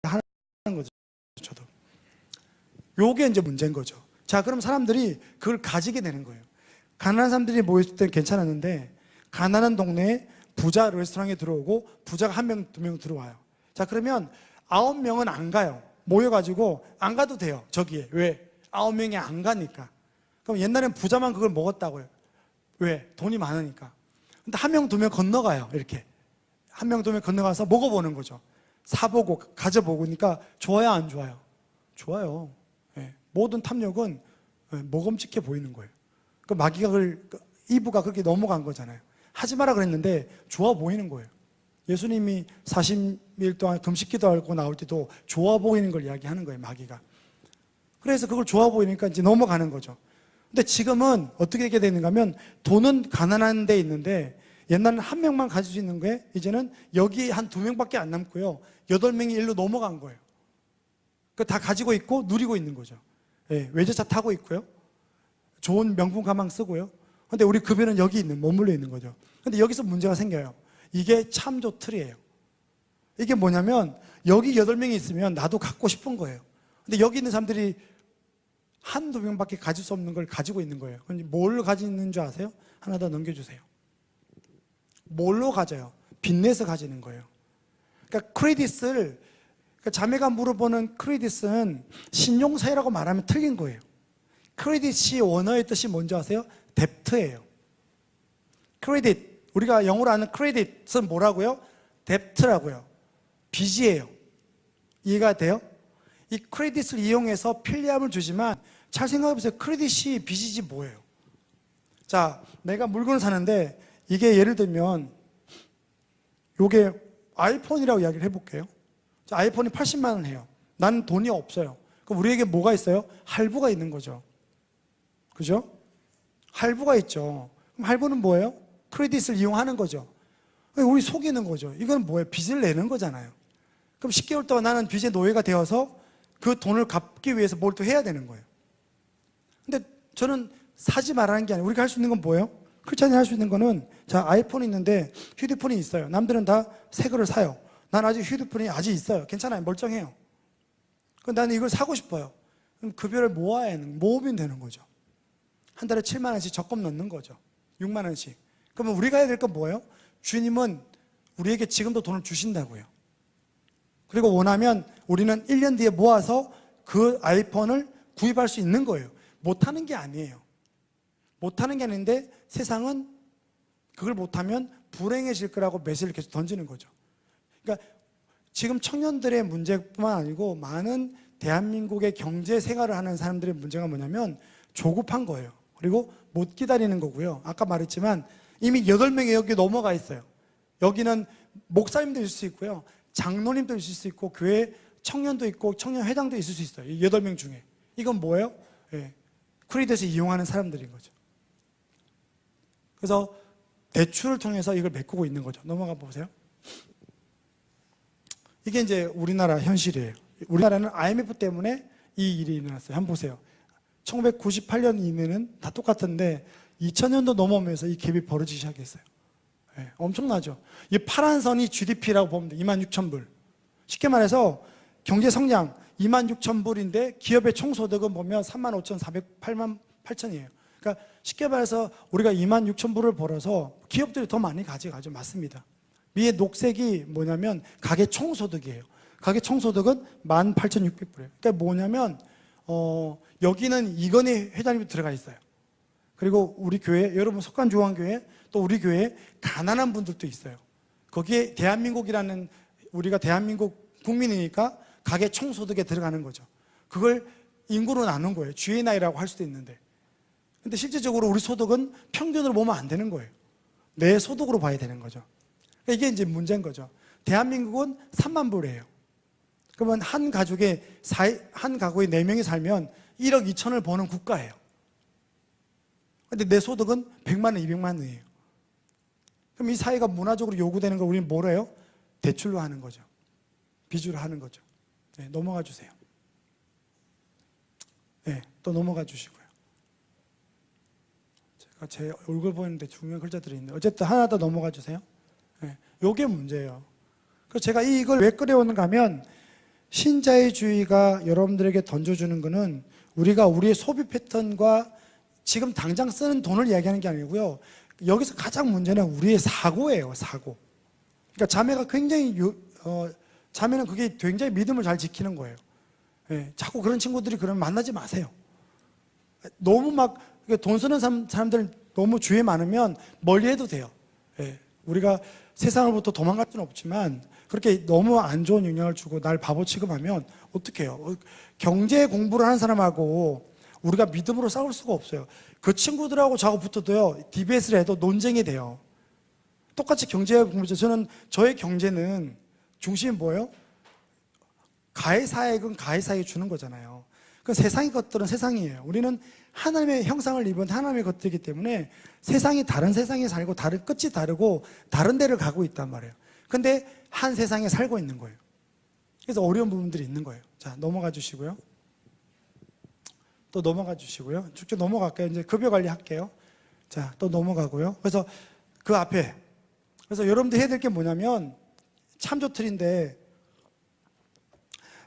하는 거죠. 저도. 요게 이제 문제인 거죠. 자, 그럼 사람들이 그걸 가지게 되는 거예요. 가난한 사람들이 모였을 때 괜찮았는데 가난한 동네에 부자 레스토랑에 들어오고 부자가 1명, 2명 들어와요. 자, 그러면 9명은 안 가요. 모여가지고 안 가도 돼요. 저기에. 왜? 9명이 안 가니까. 그럼 옛날엔 부자만 그걸 먹었다고요. 왜? 돈이 많으니까. 근데 1명, 2명 건너가요. 이렇게. 1명, 2명 건너가서 먹어보는 거죠. 사보고, 가져보고 니까 좋아요, 안 좋아요? 좋아요. 예. 모든 탐욕은 먹음직해 보이는 거예요. 그 마귀가 이브가 그렇게 넘어간 거잖아요. 하지 마라 그랬는데 좋아 보이는 거예요. 예수님이 40일 동안 금식 기도하고 나올 때도 좋아 보이는 걸 이야기하는 거예요, 마귀가. 그래서 그걸 좋아 보이니까 이제 넘어가는 거죠. 근데 지금은 어떻게 되게 되는가 하면 돈은 가난한 데 있는데 옛날에는 1명만 가질 수 있는 게 이제는 여기 한 2명밖에 안 남고요. 8명이 일로 넘어간 거예요. 그 다 가지고 있고 누리고 있는 거죠. 예, 외제차 타고 있고요. 좋은 명품 가방 쓰고요. 근데 우리 급여는 여기 머물러 있는 거죠. 근데 여기서 문제가 생겨요. 이게 참조 틀이에요. 이게 뭐냐면 여기 8명이 있으면 나도 갖고 싶은 거예요. 근데 여기 있는 사람들이 1-2명밖에 가질 수 없는 걸 가지고 있는 거예요. 그럼 뭘로 가지고 있는 줄 아세요? 하나 더 넘겨주세요. 뭘로 가져요? 빚내서 가지는 거예요. 그러니까 크레딧을, 그러니까 자매가 물어보는 크레딧은 신용사회라고 말하면 틀린 거예요. 크레딧이 원어의 뜻이 뭔지 아세요? 뎁트예요. 크레딧, 우리가 영어로 아는 크레딧은 뭐라고요? 뎁트라고요. 빚이에요. 이해가 돼요? 이 크레딧을 이용해서 편리함을 주지만 잘 생각해보세요. 크레딧이 빚이지 뭐예요? 자, 내가 물건을 사는데 이게 예를 들면 이게 아이폰이라고 이야기를 해볼게요. 자, 아이폰이 80만 원 해요. 나는 돈이 없어요. 그럼 우리에게 뭐가 있어요? 할부가 있는 거죠. 그죠? 할부가 있죠. 그럼 할부는 뭐예요? 크레딧을 이용하는 거죠. 우리 속이는 거죠. 이건 뭐예요? 빚을 내는 거잖아요. 그럼 10개월 동안 나는 빚의 노예가 되어서 그 돈을 갚기 위해서 뭘 또 해야 되는 거예요. 근데 저는 사지 말라는 게 아니에요. 우리가 할 수 있는 건 뭐예요? 크리스찬이 할 수 있는 거는, 자, 아이폰이 있는데 휴대폰이 있어요. 남들은 다 새 거를 사요. 난 아직 휴대폰이 아직 있어요. 괜찮아요. 멀쩡해요. 그럼 나는 이걸 사고 싶어요. 그럼 급여를 모으면 되는 거죠. 한 달에 7만 원씩 적금 넣는 거죠. 6만 원씩. 그러면 우리가 해야 될 건 뭐예요? 주님은 우리에게 지금도 돈을 주신다고요. 그리고 원하면 우리는 1년 뒤에 모아서 그 아이폰을 구입할 수 있는 거예요. 못하는 게 아니에요. 못하는 게 아닌데 세상은 그걸 못하면 불행해질 거라고 메시지를 계속 던지는 거죠. 그러니까 지금 청년들의 문제뿐만 아니고 많은 대한민국의 경제 생활을 하는 사람들의 문제가 뭐냐면 조급한 거예요. 그리고 못 기다리는 거고요. 아까 말했지만 이미 8명이 여기 넘어가 있어요. 여기는 목사님도 있을 수 있고요. 장로님도 있을 수 있고 교회 청년도 있고 청년회장도 있을 수 있어요. 이 8명 중에. 이건 뭐예요? 예. 크레딧을 이용하는 사람들인 거죠. 그래서 대출을 통해서 이걸 메꾸고 있는 거죠. 넘어가 보세요. 이게 이제 우리나라 현실이에요. 우리나라는 IMF 때문에 이 일이 일어났어요. 한번 보세요. 1998년 이후에는 다 똑같은데 2000년도 넘어오면서 이 갭이 벌어지기 시작했어요. 네, 엄청나죠. 이 파란 선이 GDP라고 보면 돼. 26,000불. 쉽게 말해서 경제 성장 26,000불인데 기업의 총소득은 보면 35,408만 8천이에요. 그러니까 쉽게 말해서 우리가 26,000불을 벌어서 기업들이 더 많이 가져가죠. 맞습니다. 위에 녹색이 뭐냐면 가계 총소득이에요. 가계 총소득은 18,600불이에요. 그러니까 뭐냐면 여기는 이건희 회장님이 들어가 있어요. 그리고 우리 교회, 여러분 석관조항교회, 또 우리 교회에 가난한 분들도 있어요. 거기에 대한민국이라는, 우리가 대한민국 국민이니까 가계 총소득에 들어가는 거죠. 그걸 인구로 나눈 거예요. GNI라고 할 수도 있는데. 근데 실질적으로 우리 소득은 평균으로 보면 안 되는 거예요. 내 소득으로 봐야 되는 거죠. 그러니까 이게 이제 문제인 거죠. 대한민국은 3만 불이에요. 그러면 한 가구에 4명이 살면 1억 2천을 버는 국가예요. 근데 내 소득은 100만 원, 200만 원이에요. 그럼 이 사회가 문화적으로 요구되는 걸 우리는 뭐로 해요? 대출로 하는 거죠. 빚으로 하는 거죠. 네, 넘어가 주세요. 네, 또 넘어가 주시고요. 제가 제 얼굴 보이는데 중요한 글자들이 있는데 어쨌든 하나 더 넘어가 주세요. 네, 요게 문제예요. 그래서 제가 이걸 왜 끌어오는가 하면 신자유주의가 여러분들에게 던져주는 거는 우리가 우리의 소비 패턴과 지금 당장 쓰는 돈을 이야기하는 게 아니고요. 여기서 가장 문제는 우리의 사고예요. 사고. 그러니까 자매가 굉장히 자매는 그게 굉장히 믿음을 잘 지키는 거예요. 예, 자꾸 그런 친구들이 그러면 만나지 마세요. 너무 막 돈 쓰는 사람들 너무 주위에 많으면 멀리 해도 돼요. 예, 우리가 세상으로부터 도망갈 수는 없지만 그렇게 너무 안 좋은 영향을 주고 날 바보 취급하면 어떡해요. 경제 공부를 하는 사람하고 우리가 믿음으로 싸울 수가 없어요. 그 친구들하고 자고 붙어도요, 디베이트를 해도 논쟁이 돼요. 똑같이 경제 공부죠. 저의 경제는 중심이 뭐예요? 가해사액은 가해사액이 주는 거잖아요. 그 세상의 것들은 세상이에요. 우리는 하나님의 형상을 입은 하나님의 것들이기 때문에 세상이 다른 세상에 살고 다른 끝이 다르고 다른 데를 가고 있단 말이에요. 근데 한 세상에 살고 있는 거예요. 그래서 어려운 부분들이 있는 거예요. 자, 넘어가 주시고요. 또 넘어가 주시고요. 쭉쭉 넘어갈게요. 이제 급여 관리 할게요. 자, 또 넘어가고요. 그래서 그 앞에, 그래서 여러분들 해야 될 게 뭐냐면 참조틀인데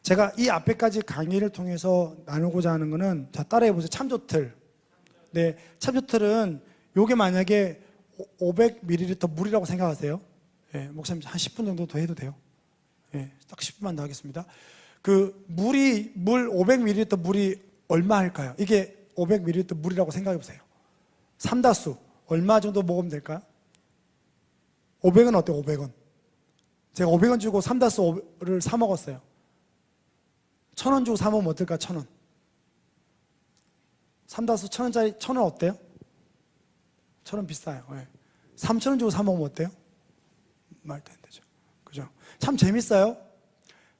제가 이 앞에까지 강의를 통해서 나누고자 하는 거는, 자, 따라해 보세요. 참조틀. 네, 참조틀은 요게 만약에 500ml 물이라고 생각하세요. 예, 목사님 한 10분 정도 더 해도 돼요. 예, 딱 10분만 더 하겠습니다. 그 물 500ml 물이 얼마 할까요? 이게 500ml 물이라고 생각해 보세요. 삼다수 얼마 정도 먹으면 될까요? 500원 어때요? 500원. 제가 500원 주고 삼다수를 사 먹었어요. 1,000원 주고 사 먹으면 어떨까? 1,000원. 삼다수 1,000원짜리 1,000원 어때요? 1,000원 비싸요. 네. 3,000원 주고 사 먹으면 어때요? 말도 안 되죠. 그죠? 참 재밌어요.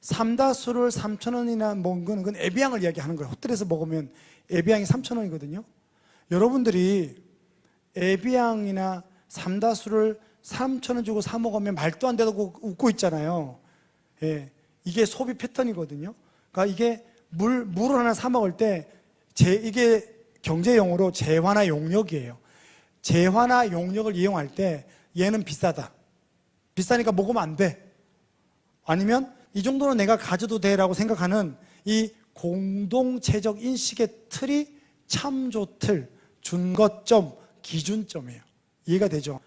삼다수를 3,000원이나 먹은 건 그건 에비앙을 이야기하는 거예요. 호텔에서 먹으면 에비앙이 3,000원이거든요. 여러분들이 에비앙이나 삼다수를 3,000원 주고 사 먹으면 말도 안 되고 웃고 있잖아요. 예, 이게 소비 패턴이거든요. 그러니까 이게 물을 하나 사 먹을 때 이게 경제 용어로 재화나 용역이에요. 재화나 용역을 이용할 때 얘는 비싸다. 비싸니까 먹으면 안 돼. 아니면 이 정도는 내가 가져도 돼라고 생각하는 이 공동체적 인식의 틀이 참조틀, 준거점, 기준점이에요. 이해가 되죠?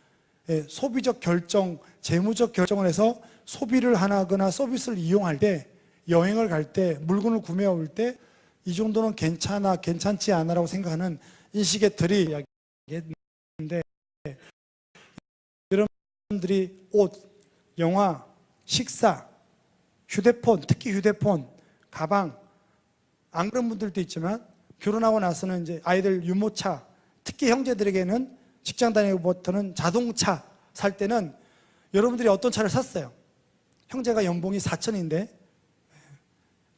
예, 소비적 결정, 재무적 결정을 해서 소비를 하거나 서비스를 이용할 때, 여행을 갈 때, 물건을 구매해 올 때 이 정도는 괜찮아, 괜찮지 않아라고 생각하는 인식의 틀이 이야기했는데, 여러분들이 옷, 영화, 식사, 휴대폰, 특히 휴대폰, 가방, 안 그런 분들도 있지만 결혼하고 나서는 이제 아이들 유모차, 특히 형제들에게는 직장 다니고부터는 자동차 살 때는 여러분들이 어떤 차를 샀어요? 형제가 연봉이 4천인데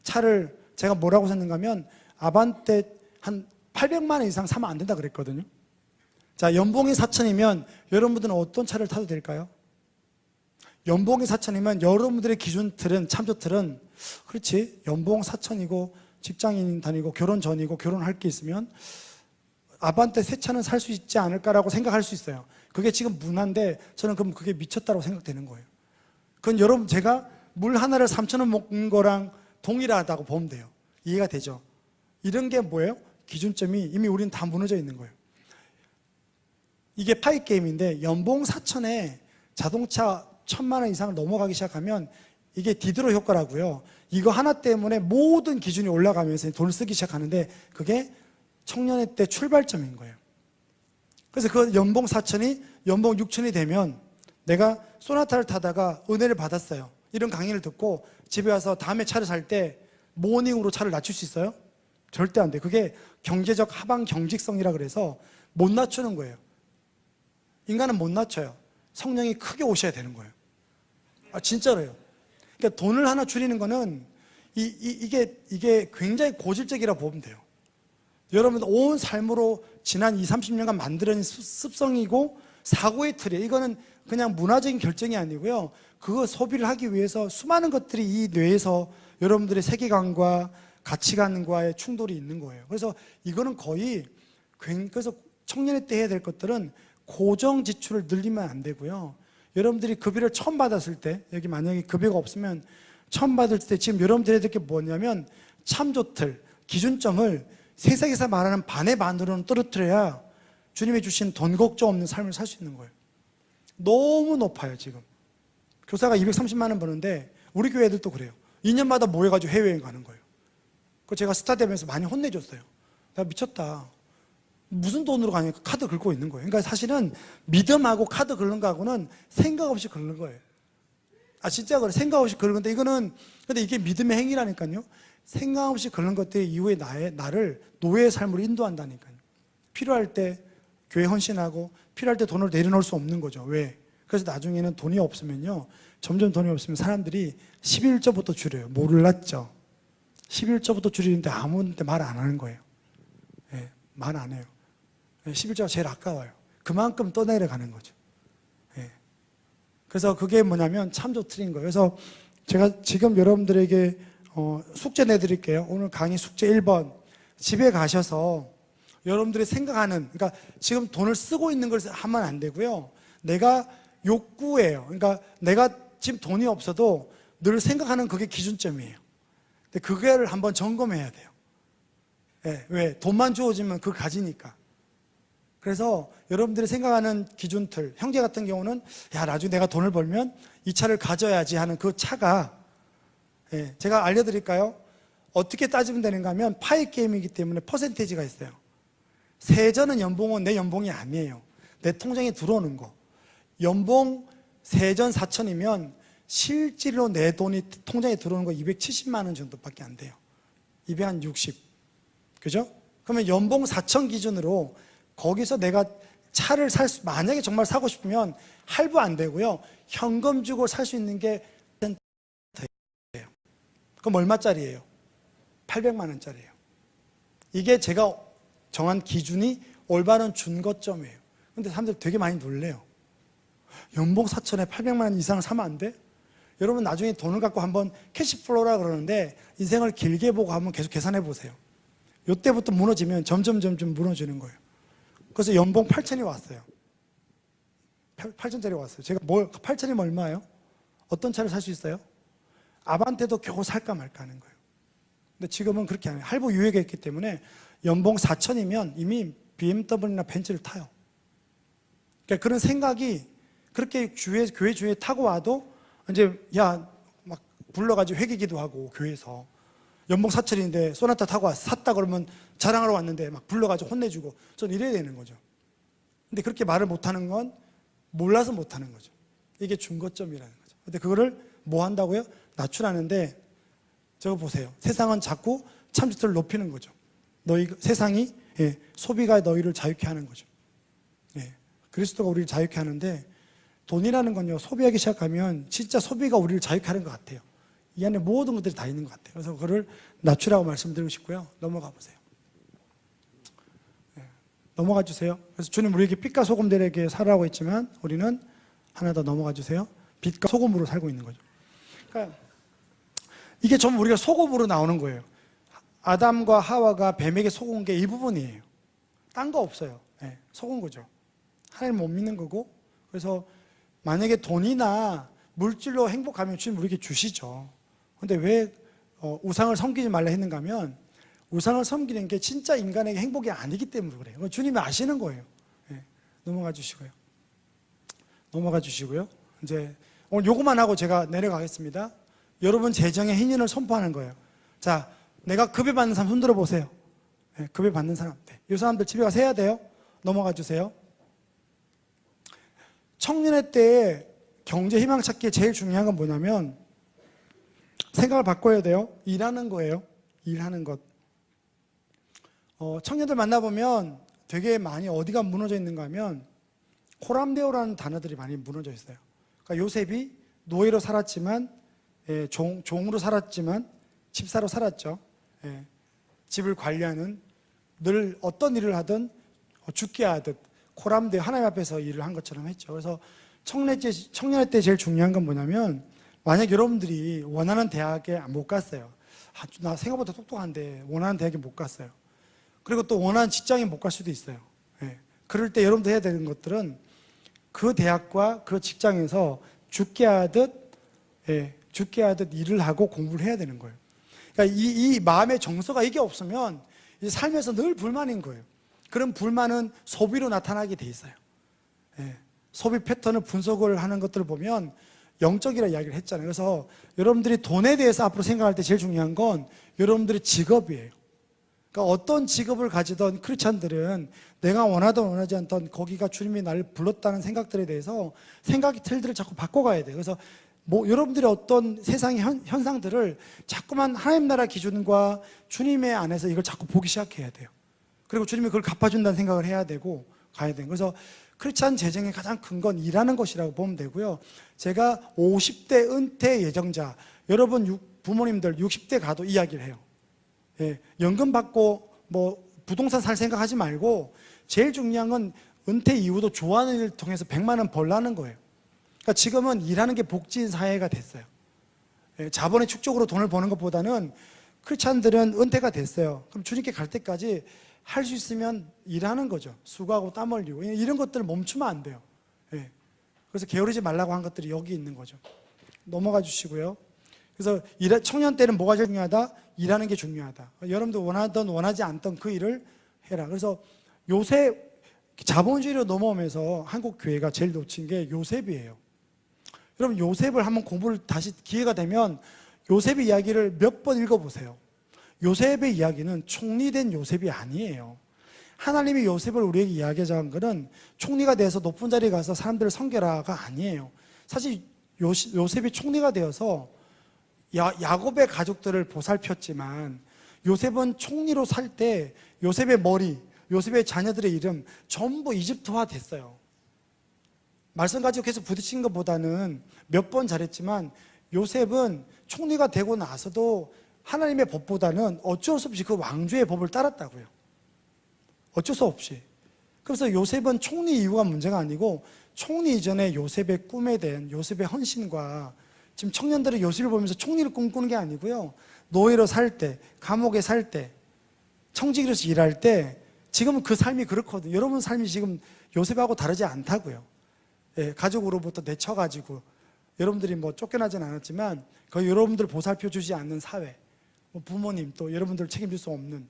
차를 제가 뭐라고 샀는가 하면 아반떼 한 800만 원 이상 사면 안 된다 그랬거든요. 자, 연봉이 4천이면 여러분들은 어떤 차를 타도 될까요? 연봉이 4천이면 여러분들의 기준틀은, 참조틀은, 그렇지, 연봉 4천이고 직장인 다니고 결혼 전이고 결혼할 게 있으면 아반떼 새 차는 살 수 있지 않을까라고 생각할 수 있어요. 그게 지금 문화인데 저는 그럼 그게 미쳤다고 생각되는 거예요. 그건 여러분, 제가 물 하나를 3,000원 먹는 거랑 동일하다고 보면 돼요. 이해가 되죠? 이런 게 뭐예요? 기준점이 이미 우리는 다 무너져 있는 거예요. 이게 파이 게임인데 연봉 4천에 자동차 1,000만 원 이상을 넘어가기 시작하면 이게 디드로 효과라고요. 이거 하나 때문에 모든 기준이 올라가면서 돈을 쓰기 시작하는데 그게 청년의 때 출발점인 거예요. 그래서 그 연봉 4천이 연봉 6천이 되면 내가 소나타를 타다가 은혜를 받았어요. 이런 강의를 듣고 집에 와서 다음에 차를 살 때 모닝으로 차를 낮출 수 있어요? 절대 안 돼요. 그게 경제적 하방 경직성이라 그래서 못 낮추는 거예요. 인간은 못 낮춰요. 성령이 크게 오셔야 되는 거예요. 아, 진짜로요. 그러니까 돈을 하나 줄이는 거는 이게 굉장히 고질적이라고 보면 돼요. 여러분 온 삶으로 지난 20, 30년간 만들어낸 습성이고 사고의 틀이에요. 이거는 그냥 문화적인 결정이 아니고요. 그거 소비를 하기 위해서 수많은 것들이 이 뇌에서 여러분들의 세계관과 가치관과의 충돌이 있는 거예요. 그래서 이거는 거의 그래서 청년의 때 해야 될 것들은 고정 지출을 늘리면 안 되고요. 여러분들이 급여를 처음 받았을 때, 여기 만약에 급여가 없으면 처음 받을 때 지금 여러분들이 해야 될 게 뭐냐면 참조틀, 기준점을 세상에서 말하는 반의 반으로는 떨어뜨려야 주님이 주신 돈 걱정 없는 삶을 살 수 있는 거예요. 너무 높아요, 지금. 교사가 230만 원 버는데 우리 교회 애들도 그래요. 2년마다 모여가지고 해외여행 가는 거예요. 그 제가 스타 되면서 많이 혼내줬어요. 나 미쳤다. 무슨 돈으로 가니까 카드 긁고 있는 거예요. 그러니까 사실은 믿음하고 카드 긁는 거하고는 생각 없이 긁는 거예요. 아, 진짜 그래. 생각 없이 긁는데 이거는, 근데 이게 믿음의 행위라니까요. 생각 없이 긁는 것들이 이후에 나를 노예의 삶으로 인도한다니까요. 필요할 때 교회 헌신하고 필요할 때 돈을 내려놓을 수 없는 거죠. 왜? 그래서 나중에는 돈이 없으면요. 점점 돈이 없으면 사람들이 11조부터 줄여요. 몰랐죠. 11조부터 줄이는데 아무한테 말 안 하는 거예요. 예, 말 안 해요. 11조가 제일 아까워요. 그만큼 떠내려가는 거죠. 예. 그래서 그게 뭐냐면 참조 틀인 거예요. 그래서 제가 지금 여러분들에게 숙제 내드릴게요. 오늘 강의 숙제 1번. 집에 가셔서 여러분들이 생각하는, 그러니까 지금 돈을 쓰고 있는 걸 하면 안 되고요. 내가 욕구예요. 그러니까 내가 지금 돈이 없어도 늘 생각하는 그게 기준점이에요. 근데 그거를 한번 점검해야 돼요. 예, 왜? 돈만 주어지면 그걸 가지니까. 그래서 여러분들이 생각하는 기준틀, 형제 같은 경우는 야, 나중에 내가 돈을 벌면 이 차를 가져야지 하는 그 차가, 예, 제가 알려드릴까요? 어떻게 따지면 되는가 하면 파이 게임이기 때문에 퍼센테이지가 있어요. 세전은 연봉은 내 연봉이 아니에요. 내 통장에 들어오는 거. 연봉 세전 4천이면 실제로 내 돈이 통장에 들어오는 거 270만 원 정도밖에 안 돼요. 260. 그죠? 그러면 연봉 4천 기준으로 거기서 내가 차를 만약에 정말 사고 싶으면 할부 안 되고요. 현금 주고 살 수 있는 게 %예요. 그럼 얼마짜리예요? 800만 원짜리예요. 이게 제가 정한 기준이 올바른 준거점이에요. 근데 사람들 되게 많이 놀래요. 연봉 4천에 800만 원 이상을 사면 안 돼? 여러분 나중에 돈을 갖고 한번 캐시플로우라 그러는데 인생을 길게 보고 한번 계속 계산해 보세요. 이때부터 무너지면 점점 무너지는 거예요. 그래서 연봉 8천이 왔어요. 8천짜리 왔어요. 제가 8천이면 얼마예요? 어떤 차를 살 수 있어요? 아반떼도 겨우 살까 말까 하는 거예요. 근데 지금은 그렇게 안 해요. 할부 유예가 있기 때문에 연봉 4천이면 이미 BMW나 벤츠를 타요. 그러니까 그런 생각이 그렇게 교회 주위에 타고 와도 이제 막 불러가지고 회개기도 하고 교회에서 연봉 4천인데 소나타 타고 왔어. 샀다 그러면 자랑하러 왔는데 막 불러가지고 혼내주고 전 이래야 되는 거죠. 근데 그렇게 말을 못하는 건 몰라서 못하는 거죠. 이게 준거점이라는 거죠. 근데 그거를 뭐 한다고요? 낮추라는데 저거 보세요. 세상은 자꾸 참지들을 높이는 거죠. 세상이 소비가 너희를 자유케 하는 거죠. 그리스도가 우리를 자유케 하는데 돈이라는 건요, 소비하기 시작하면 진짜 소비가 우리를 자유케 하는 것 같아요. 이 안에 모든 것들이 다 있는 것 같아요. 그래서 그거를 낮추라고 말씀드리고 싶고요. 넘어가 보세요. 넘어가 주세요. 그래서 주님 우리에게 빛과 소금들에게 살아라고 했지만 우리는 하나 더 넘어가 주세요. 빛과 소금으로 살고 있는 거죠. 그러니까 이게 전부 우리가 소금으로 나오는 거예요. 아담과 하와가 뱀에게 속은 게 이 부분이에요. 딴 거 없어요. 네, 속은 거죠. 하나님 못 믿는 거고. 그래서 만약에 돈이나 물질로 행복하면 주님 우리에게 주시죠. 근데 왜 우상을 섬기지 말라 했는가 하면 우상을 섬기는 게 진짜 인간에게 행복이 아니기 때문에 그래요. 주님이 아시는 거예요. 네, 넘어가 주시고요. 넘어가 주시고요. 이제 오늘 요거만 하고 제가 내려가겠습니다. 여러분 재정의 hin인을 선포하는 거예요. 자, 내가 급여 받는 사람 손들어 보세요. 네, 급여 받는 사람. 네, 이 사람들 집에 가서 해야 돼요. 넘어가 주세요. 청년의 때에 경제 희망 찾기에 제일 중요한 건 뭐냐면 생각을 바꿔야 돼요. 일하는 거예요. 일하는 것. 청년들 만나보면 되게 많이 어디가 무너져 있는가 하면 코람데오라는 단어들이 많이 무너져 있어요. 그러니까 요셉이 노예로 살았지만 종으로 살았지만 집사로 살았죠. 집을 관리하는 늘 어떤 일을 하든 죽게 하듯 코람데오 하나님 앞에서 일을 한 것처럼 했죠. 그래서 청년의 때 제일 중요한 건 뭐냐면 만약 여러분들이 원하는 대학에 못 갔어요. 나 생각보다 똑똑한데 원하는 대학에 못 갔어요. 그리고 또 원하는 직장에 못 갈 수도 있어요. 그럴 때 여러분들 해야 되는 것들은 그 대학과 그 직장에서 죽게 하듯 일을 하고 공부를 해야 되는 거예요. 그러니까 이 마음의 정서가 이게 없으면 이제 삶에서 늘 불만인 거예요. 그런 불만은 소비로 나타나게 돼 있어요. 소비 패턴을 분석을 하는 것들을 보면 영적이라 이야기를 했잖아요. 그래서 여러분들이 돈에 대해서 앞으로 생각할 때 제일 중요한 건 여러분들의 직업이에요. 그러니까 어떤 직업을 가지던 크리스찬들은 내가 원하든 원하지 않던 거기가 주님이 나를 불렀다는 생각들에 대해서 생각의 틀들을 자꾸 바꿔가야 돼요. 그래서 여러분들의 어떤 세상의 현상들을 자꾸만 하나님 나라 기준과 주님의 안에서 이걸 자꾸 보기 시작해야 돼요. 그리고 주님이 그걸 갚아준다는 생각을 해야 되고 가야 돼요. 그래서 크리스찬 재정의 가장 큰 건 일하는 것이라고 보면 되고요. 제가 50대 은퇴 예정자, 여러분 부모님들 60대 가도 이야기를 해요. 연금 받고 부동산 살 생각하지 말고 제일 중요한 건 은퇴 이후도 좋아하는 일을 통해서 100만 원 벌라는 거예요. 그러니까 지금은 일하는 게 복지 사회가 됐어요. 자본의 축적으로 돈을 버는 것보다는 크리스찬들은 은퇴가 됐어요. 그럼 주님께 갈 때까지 할 수 있으면 일하는 거죠. 수고하고 땀 흘리고 이런 것들을 멈추면 안 돼요. 그래서 게으르지 말라고 한 것들이 여기 있는 거죠. 넘어가 주시고요. 그래서 청년 때는 뭐가 제일 중요하다? 일하는 게 중요하다. 여러분들 원하든 원하지 않던 그 일을 해라. 그래서 요새 자본주의로 넘어오면서 한국 교회가 제일 놓친 게 요셉이에요. 여러분 요셉을 한번 공부를 다시 기회가 되면 요셉의 이야기를 몇 번 읽어보세요. 요셉의 이야기는 총리된 요셉이 아니에요. 하나님이 요셉을 우리에게 이야기한 것은 총리가 돼서 높은 자리에 가서 사람들을 섬겨라가 아니에요. 사실 요셉이 총리가 되어서 야곱의 가족들을 보살폈지만 요셉은 총리로 살 때 요셉의 머리, 요셉의 자녀들의 이름 전부 이집트화 됐어요. 말씀 가지고 계속 부딪힌 것보다는 몇 번 잘했지만 요셉은 총리가 되고 나서도 하나님의 법보다는 어쩔 수 없이 그 왕조의 법을 따랐다고요. 어쩔 수 없이. 그래서 요셉은 총리 이후가 문제가 아니고 총리 이전에 요셉의 꿈에 대한 요셉의 헌신과 지금 청년들은 요셉을 보면서 총리를 꿈꾸는 게 아니고요. 노예로 살 때, 감옥에 살 때, 청지기로서 일할 때 지금은 그 삶이 그렇거든요. 여러분 삶이 지금 요셉하고 다르지 않다고요. 가족으로부터 내쳐가지고 여러분들이 쫓겨나진 않았지만 거의 여러분들 보살펴 주지 않는 사회, 부모님 또 여러분들 책임질 수 없는,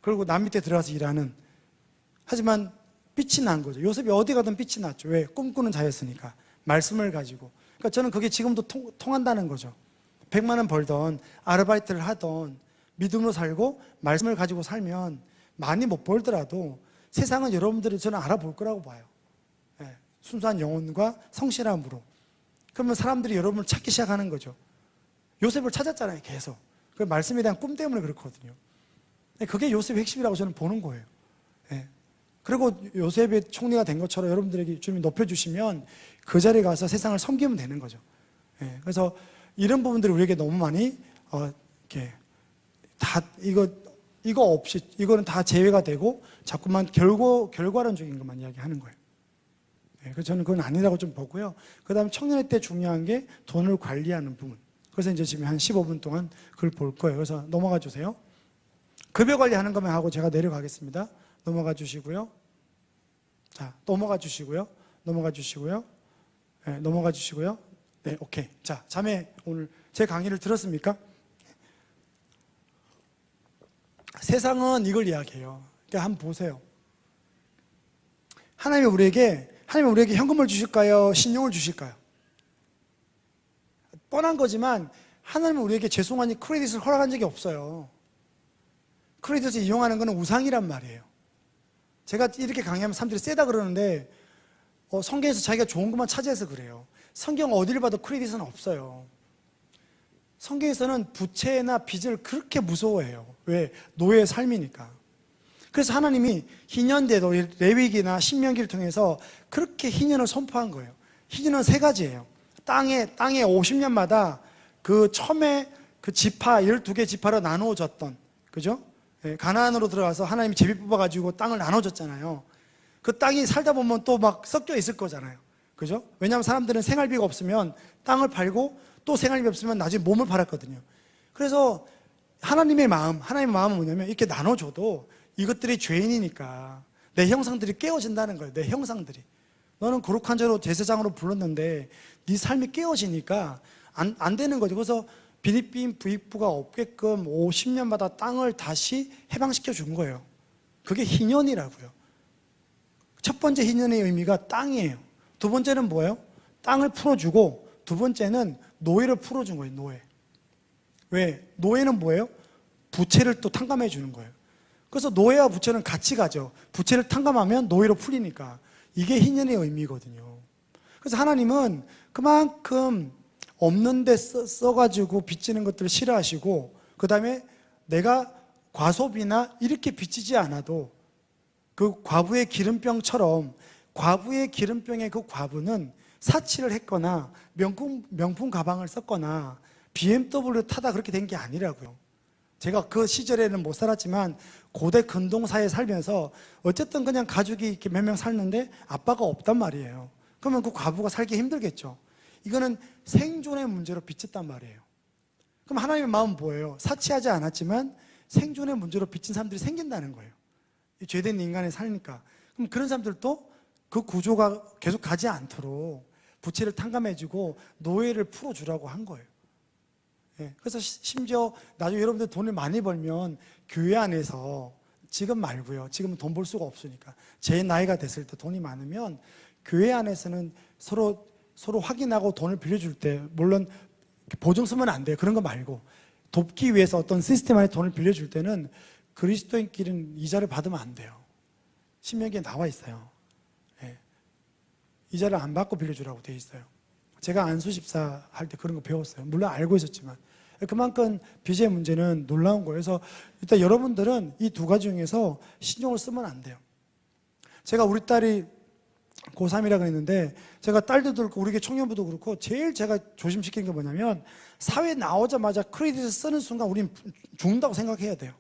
그리고 남 밑에 들어가서 일하는. 하지만 빛이 난 거죠. 요셉이 어디 가든 빛이 났죠. 왜? 꿈꾸는 자였으니까. 말씀을 가지고. 그러니까 저는 그게 지금도 통한다는 거죠. 100만 원 벌던 아르바이트를 하던 믿음으로 살고 말씀을 가지고 살면 많이 못 벌더라도 세상은 여러분들이 저는 알아볼 거라고 봐요. 순수한 영혼과 성실함으로. 그러면 사람들이 여러분을 찾기 시작하는 거죠. 요셉을 찾았잖아요, 계속. 그 말씀에 대한 꿈 때문에 그렇거든요. 그게 요셉의 핵심이라고 저는 보는 거예요. 그리고 요셉의 총리가 된 것처럼 여러분들에게 주님이 높여주시면 그 자리에 가서 세상을 섬기면 되는 거죠. 그래서 이런 부분들이 우리에게 너무 많이 이렇게 다 이거 이거 없이 이거는 다 제외가 되고 자꾸만 결과론적인 것만 이야기하는 거예요. 네, 그래서 저는 그건 아니라고 좀 보고요. 그다음에 청년회 때 중요한 게 돈을 관리하는 부분. 그래서 이제 지금 한 15분 동안 그걸 볼 거예요. 그래서 넘어가 주세요. 급여 관리하는 것만 하고 제가 내려가겠습니다. 넘어가 주시고요. 자, 넘어가 주시고요. 넘어가 주시고요. 네, 넘어가 주시고요. 네, 오케이. 자, 자매 오늘 제 강의를 들었습니까? 세상은 이걸 이야기해요. 그러니까 한번 보세요. 하나님이 우리에게 현금을 주실까요? 신용을 주실까요? 뻔한 거지만 하나님은 우리에게 죄송하니 크레딧을 허락한 적이 없어요. 크레딧을 이용하는 것은 우상이란 말이에요. 제가 이렇게 강의하면 사람들이 세다 그러는데 성경에서 자기가 좋은 것만 차지해서 그래요. 성경 어디를 봐도 크레딧은 없어요. 성경에서는 부채나 빚을 그렇게 무서워해요. 왜? 노예의 삶이니까. 그래서 하나님이 희년대도 레위기나 신명기를 통해서 그렇게 희년을 선포한 거예요. 희년은 세 가지예요. 땅에 50년마다 그 처음에 그 지파 12개 지파로 나누어졌던, 그죠? 가나안으로 들어가서 하나님이 제비 뽑아가지고 땅을 나눠줬잖아요. 그 땅이 살다 보면 또 막 섞여 있을 거잖아요. 그죠? 왜냐하면 사람들은 생활비가 없으면 땅을 팔고 또 생활비 없으면 나중에 몸을 팔았거든요. 그래서 하나님의 마음은 뭐냐면 이렇게 나눠줘도 이것들이 죄인이니까 내 형상들이 깨어진다는 거예요. 내 형상들이. 너는 거룩한 자로 제사장으로 불렀는데 네 삶이 깨어지니까 안 되는 거죠. 그래서 빌립빈 부익부가 없게끔 50년마다 땅을 다시 해방시켜 준 거예요. 그게 희년이라고요. 첫 번째 희년의 의미가 땅이에요. 두 번째는 뭐예요? 땅을 풀어주고 두 번째는 노예를 풀어준 거예요. 노예. 왜? 노예는 뭐예요? 부채를 또 탕감해 주는 거예요. 그래서 노예와 부채는 같이 가죠. 부채를 탕감하면 노예로 풀리니까. 이게 희년의 의미거든요. 그래서 하나님은 그만큼 없는데 써가지고 빚지는 것들을 싫어하시고, 그 다음에 내가 과소비나 이렇게 빚지지 않아도 그 과부의 기름병처럼 과부의 기름병의 그 과부는 사치를 했거나 명품 가방을 썼거나 BMW를 타다 그렇게 된 게 아니라고요. 제가 그 시절에는 못 살았지만 고대 근동사회에 살면서 어쨌든 그냥 가족이 이렇게 몇 명 살는데 아빠가 없단 말이에요. 그러면 그 과부가 살기 힘들겠죠. 이거는 생존의 문제로 비쳤단 말이에요. 그럼 하나님의 마음은 뭐예요? 사치하지 않았지만 생존의 문제로 비친 사람들이 생긴다는 거예요. 죄된 인간의 살니까. 그럼 그런 사람들도 그 구조가 계속 가지 않도록 부채를 탕감해주고 노예를 풀어주라고 한 거예요. 그래서 심지어 나중에 여러분들 돈을 많이 벌면 교회 안에서, 지금 말고요, 지금은 돈 벌 수가 없으니까, 제 나이가 됐을 때 돈이 많으면 교회 안에서는 서로 확인하고 돈을 빌려줄 때, 물론 보증 쓰면 안 돼요. 그런 거 말고 돕기 위해서 어떤 시스템 안에 돈을 빌려줄 때는 그리스도인끼리는 이자를 받으면 안 돼요. 신명기에 나와 있어요. 이자를 안 받고 빌려주라고 돼 있어요. 제가 안수집사 할 때 그런 거 배웠어요. 물론 알고 있었지만. 그만큼 빚의 문제는 놀라운 거예요. 그래서 일단 여러분들은 이 두 가지 중에서 신용을 쓰면 안 돼요. 제가 우리 딸이 고3이라 그랬는데, 제가 딸도 그렇고 우리 청년부도 그렇고 제일 제가 조심시키는 게 뭐냐면, 사회 나오자마자 크레딧을 쓰는 순간 우리는 죽는다고 생각해야 돼요.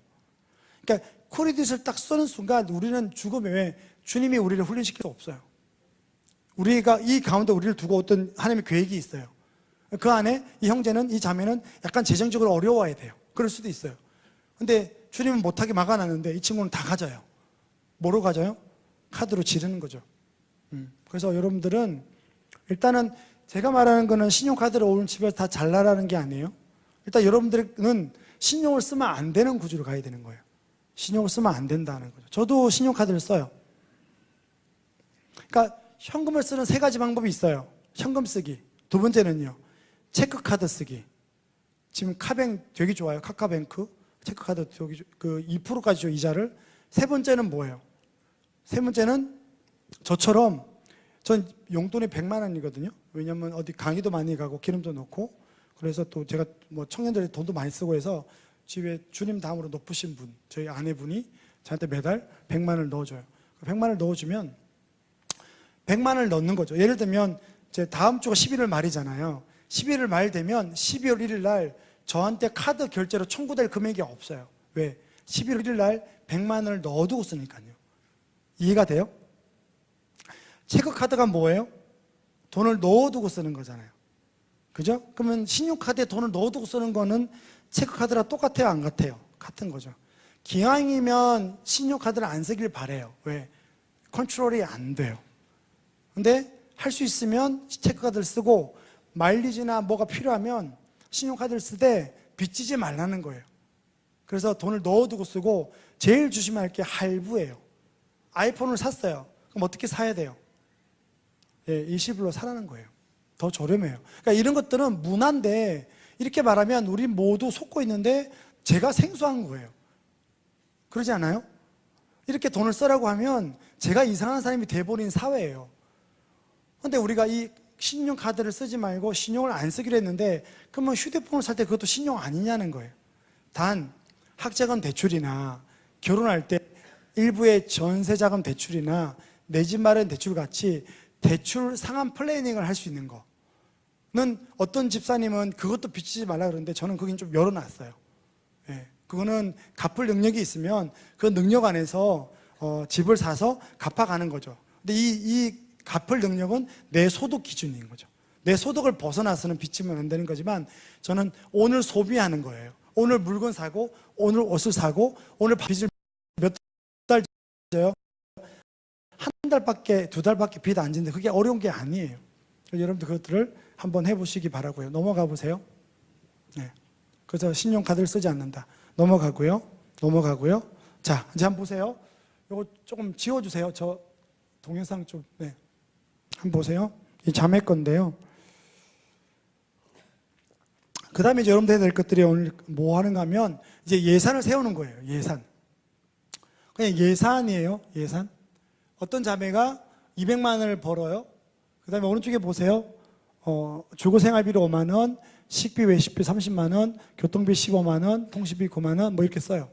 그러니까 크레딧을 딱 쓰는 순간 우리는 죽으면, 왜? 주님이 우리를 훈련시킬 수 없어요. 우리가 이 가운데 우리를 두고 어떤 하나님의 계획이 있어요. 그 안에 이 형제는, 이 자매는 약간 재정적으로 어려워야 돼요. 그럴 수도 있어요. 근데 주님은 못하게 막아놨는데 이 친구는 다 가져요. 뭐로 가져요? 카드로 지르는 거죠. 그래서 여러분들은 일단은 제가 말하는 거는 신용카드를 오늘 집에서 다 잘라라는 게 아니에요. 일단 여러분들은 신용을 쓰면 안 되는 구조로 가야 되는 거예요. 신용을 쓰면 안 된다는 거죠. 저도 신용카드를 써요. 그러니까 현금을 쓰는 세 가지 방법이 있어요. 현금 쓰기. 두 번째는요, 체크카드 쓰기. 지금 카뱅 되게 좋아요. 카카뱅크. 체크카드 그 2%까지 줘, 이자를. 세 번째는 뭐예요? 세 번째는 저처럼, 전 용돈이 100만 원이거든요. 왜냐면 어디 강의도 많이 가고 기름도 넣고, 그래서 또 제가 뭐 청년들이 돈도 많이 쓰고 해서 집에 주님 다음으로 높으신 분, 저희 아내분이 저한테 매달 100만 원을 넣어줘요. 100만 원을 넣어주면 100만 원을 넣는 거죠. 예를 들면 제 다음 주가 11월 말이잖아요. 11월 말 되면 12월 1일 날 저한테 카드 결제로 청구될 금액이 없어요. 왜? 11월 1일 날 100만 원을 넣어두고 쓰니까요. 이해가 돼요? 체크카드가 뭐예요? 돈을 넣어두고 쓰는 거잖아요. 그죠? 그러면 신용카드에 돈을 넣어두고 쓰는 거는 체크카드랑 똑같아요? 안 같아요? 같은 거죠. 기왕이면 신용카드를 안 쓰길 바래요. 왜? 컨트롤이 안 돼요. 근데 할 수 있으면 체크카드를 쓰고 마일리지나 뭐가 필요하면 신용카드를 쓰되 빚지지 말라는 거예요. 그래서 돈을 넣어두고 쓰고 제일 조심할 게 할부예요. 아이폰을 샀어요. 그럼 어떻게 사야 돼요? 예, 일시불로 사라는 거예요. 더 저렴해요. 그러니까 이런 것들은 문화인데 이렇게 말하면 우리 모두 속고 있는데 제가 생소한 거예요. 그러지 않아요? 이렇게 돈을 쓰라고 하면 제가 이상한 사람이 돼버린 사회예요. 근데 우리가 이 신용카드를 쓰지 말고 신용을 안 쓰기로 했는데 그러면 휴대폰을 살 때 그것도 신용 아니냐는 거예요. 단 학자금 대출이나 결혼할 때 일부의 전세자금 대출이나 내 집 마련 대출 같이 대출 상환 플래닝을 할 수 있는 거는 어떤 집사님은 그것도 빚지지 말라 그러는데 저는 그긴 좀 열어놨어요. 예, 그거는 갚을 능력이 있으면 그 능력 안에서 집을 사서 갚아가는 거죠. 근데 이 갚을 능력은 내 소득 기준인 거죠. 내 소득을 벗어나서는 빚지면 안 되는 거지만 저는 오늘 소비하는 거예요. 오늘 물건 사고 오늘 옷을 사고 오늘 빚을 몇 달 져요? 한 달밖에 두 달밖에 빚 안 지는데 그게 어려운 게 아니에요. 여러분들 그것들을 한번 해보시기 바라고요. 넘어가 보세요. 네. 그래서 신용카드를 쓰지 않는다. 넘어가고요. 자, 이제 한번 보세요. 이거 조금 지워주세요. 저 동영상 좀, 네. 한번 보세요. 이 자매 건데요. 그 다음에 이제 여러분들 해야 될 것들이 오늘 뭐 하는가 하면 이제 예산을 세우는 거예요. 예산. 그냥 예산이에요. 예산. 어떤 자매가 200만 원을 벌어요. 그 다음에 오른쪽에 보세요. 주거생활비로 5만 원, 식비, 외식비 30만 원, 교통비 15만 원, 통신비 9만 원, 뭐 이렇게 써요.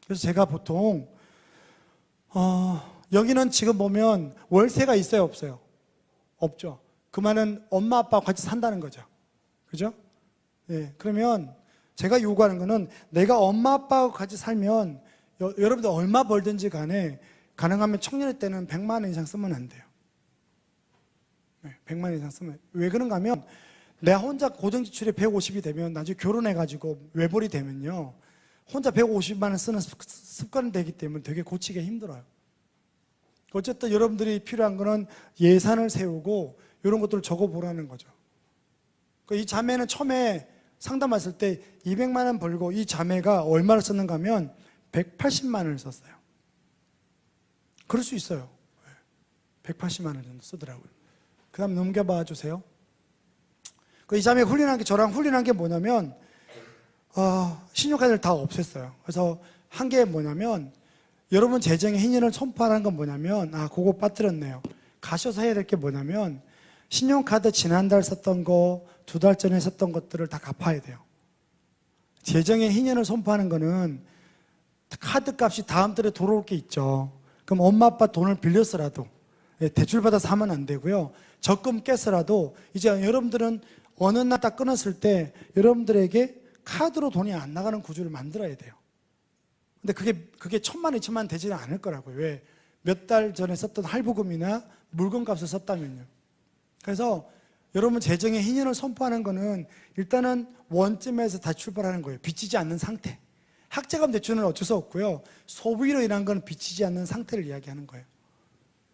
그래서 제가 보통, 여기는 지금 보면 월세가 있어요, 없어요? 없죠. 그 말은 엄마, 아빠와 같이 산다는 거죠. 그죠? 예, 그러면 제가 요구하는 거는 내가 엄마, 아빠와 같이 살면 여러분들 얼마 벌든지 간에 가능하면 청년의 때는 100만 원 이상 쓰면 안 돼요. 네, 100만 원 이상 쓰면. 왜 그런가 하면 내가 혼자 고정지출이 150이 되면 나중에 결혼해가지고 외벌이 되면요. 혼자 150만 원 쓰는 습관이 되기 때문에 되게 고치기 힘들어요. 어쨌든 여러분들이 필요한 거는 예산을 세우고 이런 것들을 적어보라는 거죠. 이 자매는 처음에 상담했을 때 200만 원 벌고 이 자매가 얼마를 썼는가 하면 180만 원을 썼어요. 그럴 수 있어요. 180만 원 정도 쓰더라고요. 그 다음 넘겨봐 주세요. 이 자매 훈련한 게 저랑 훈련한 게 뭐냐면 신용카드를 다 없앴어요. 그래서 한 게 뭐냐면 여러분 재정의 hin연을 선포하는 건 뭐냐면 그거 빠뜨렸네요. 가셔서 해야 될 게 뭐냐면 신용카드 지난달 썼던 거, 두 달 전에 썼던 것들을 다 갚아야 돼요. 재정의 hin연을 선포하는 거는 카드 값이 다음 달에 돌아올 게 있죠. 그럼 엄마 아빠 돈을 빌렸어라도 대출받아 사면 안 되고요. 적금 깼어라도 이제 여러분들은 어느 날 딱 끊었을 때 여러분들에게 카드로 돈이 안 나가는 구조를 만들어야 돼요. 근데 그게 1,000만, 2,000만 되지는 않을 거라고요. 왜? 몇 달 전에 썼던 할부금이나 물건 값을 썼다면요. 그래서 여러분 재정의 hin연을 선포하는 거는 일단은 원점에서 다 출발하는 거예요. 빚지지 않는 상태. 학자금 대출은 어쩔 수 없고요. 소비로 인한 건 빚지지 않는 상태를 이야기하는 거예요.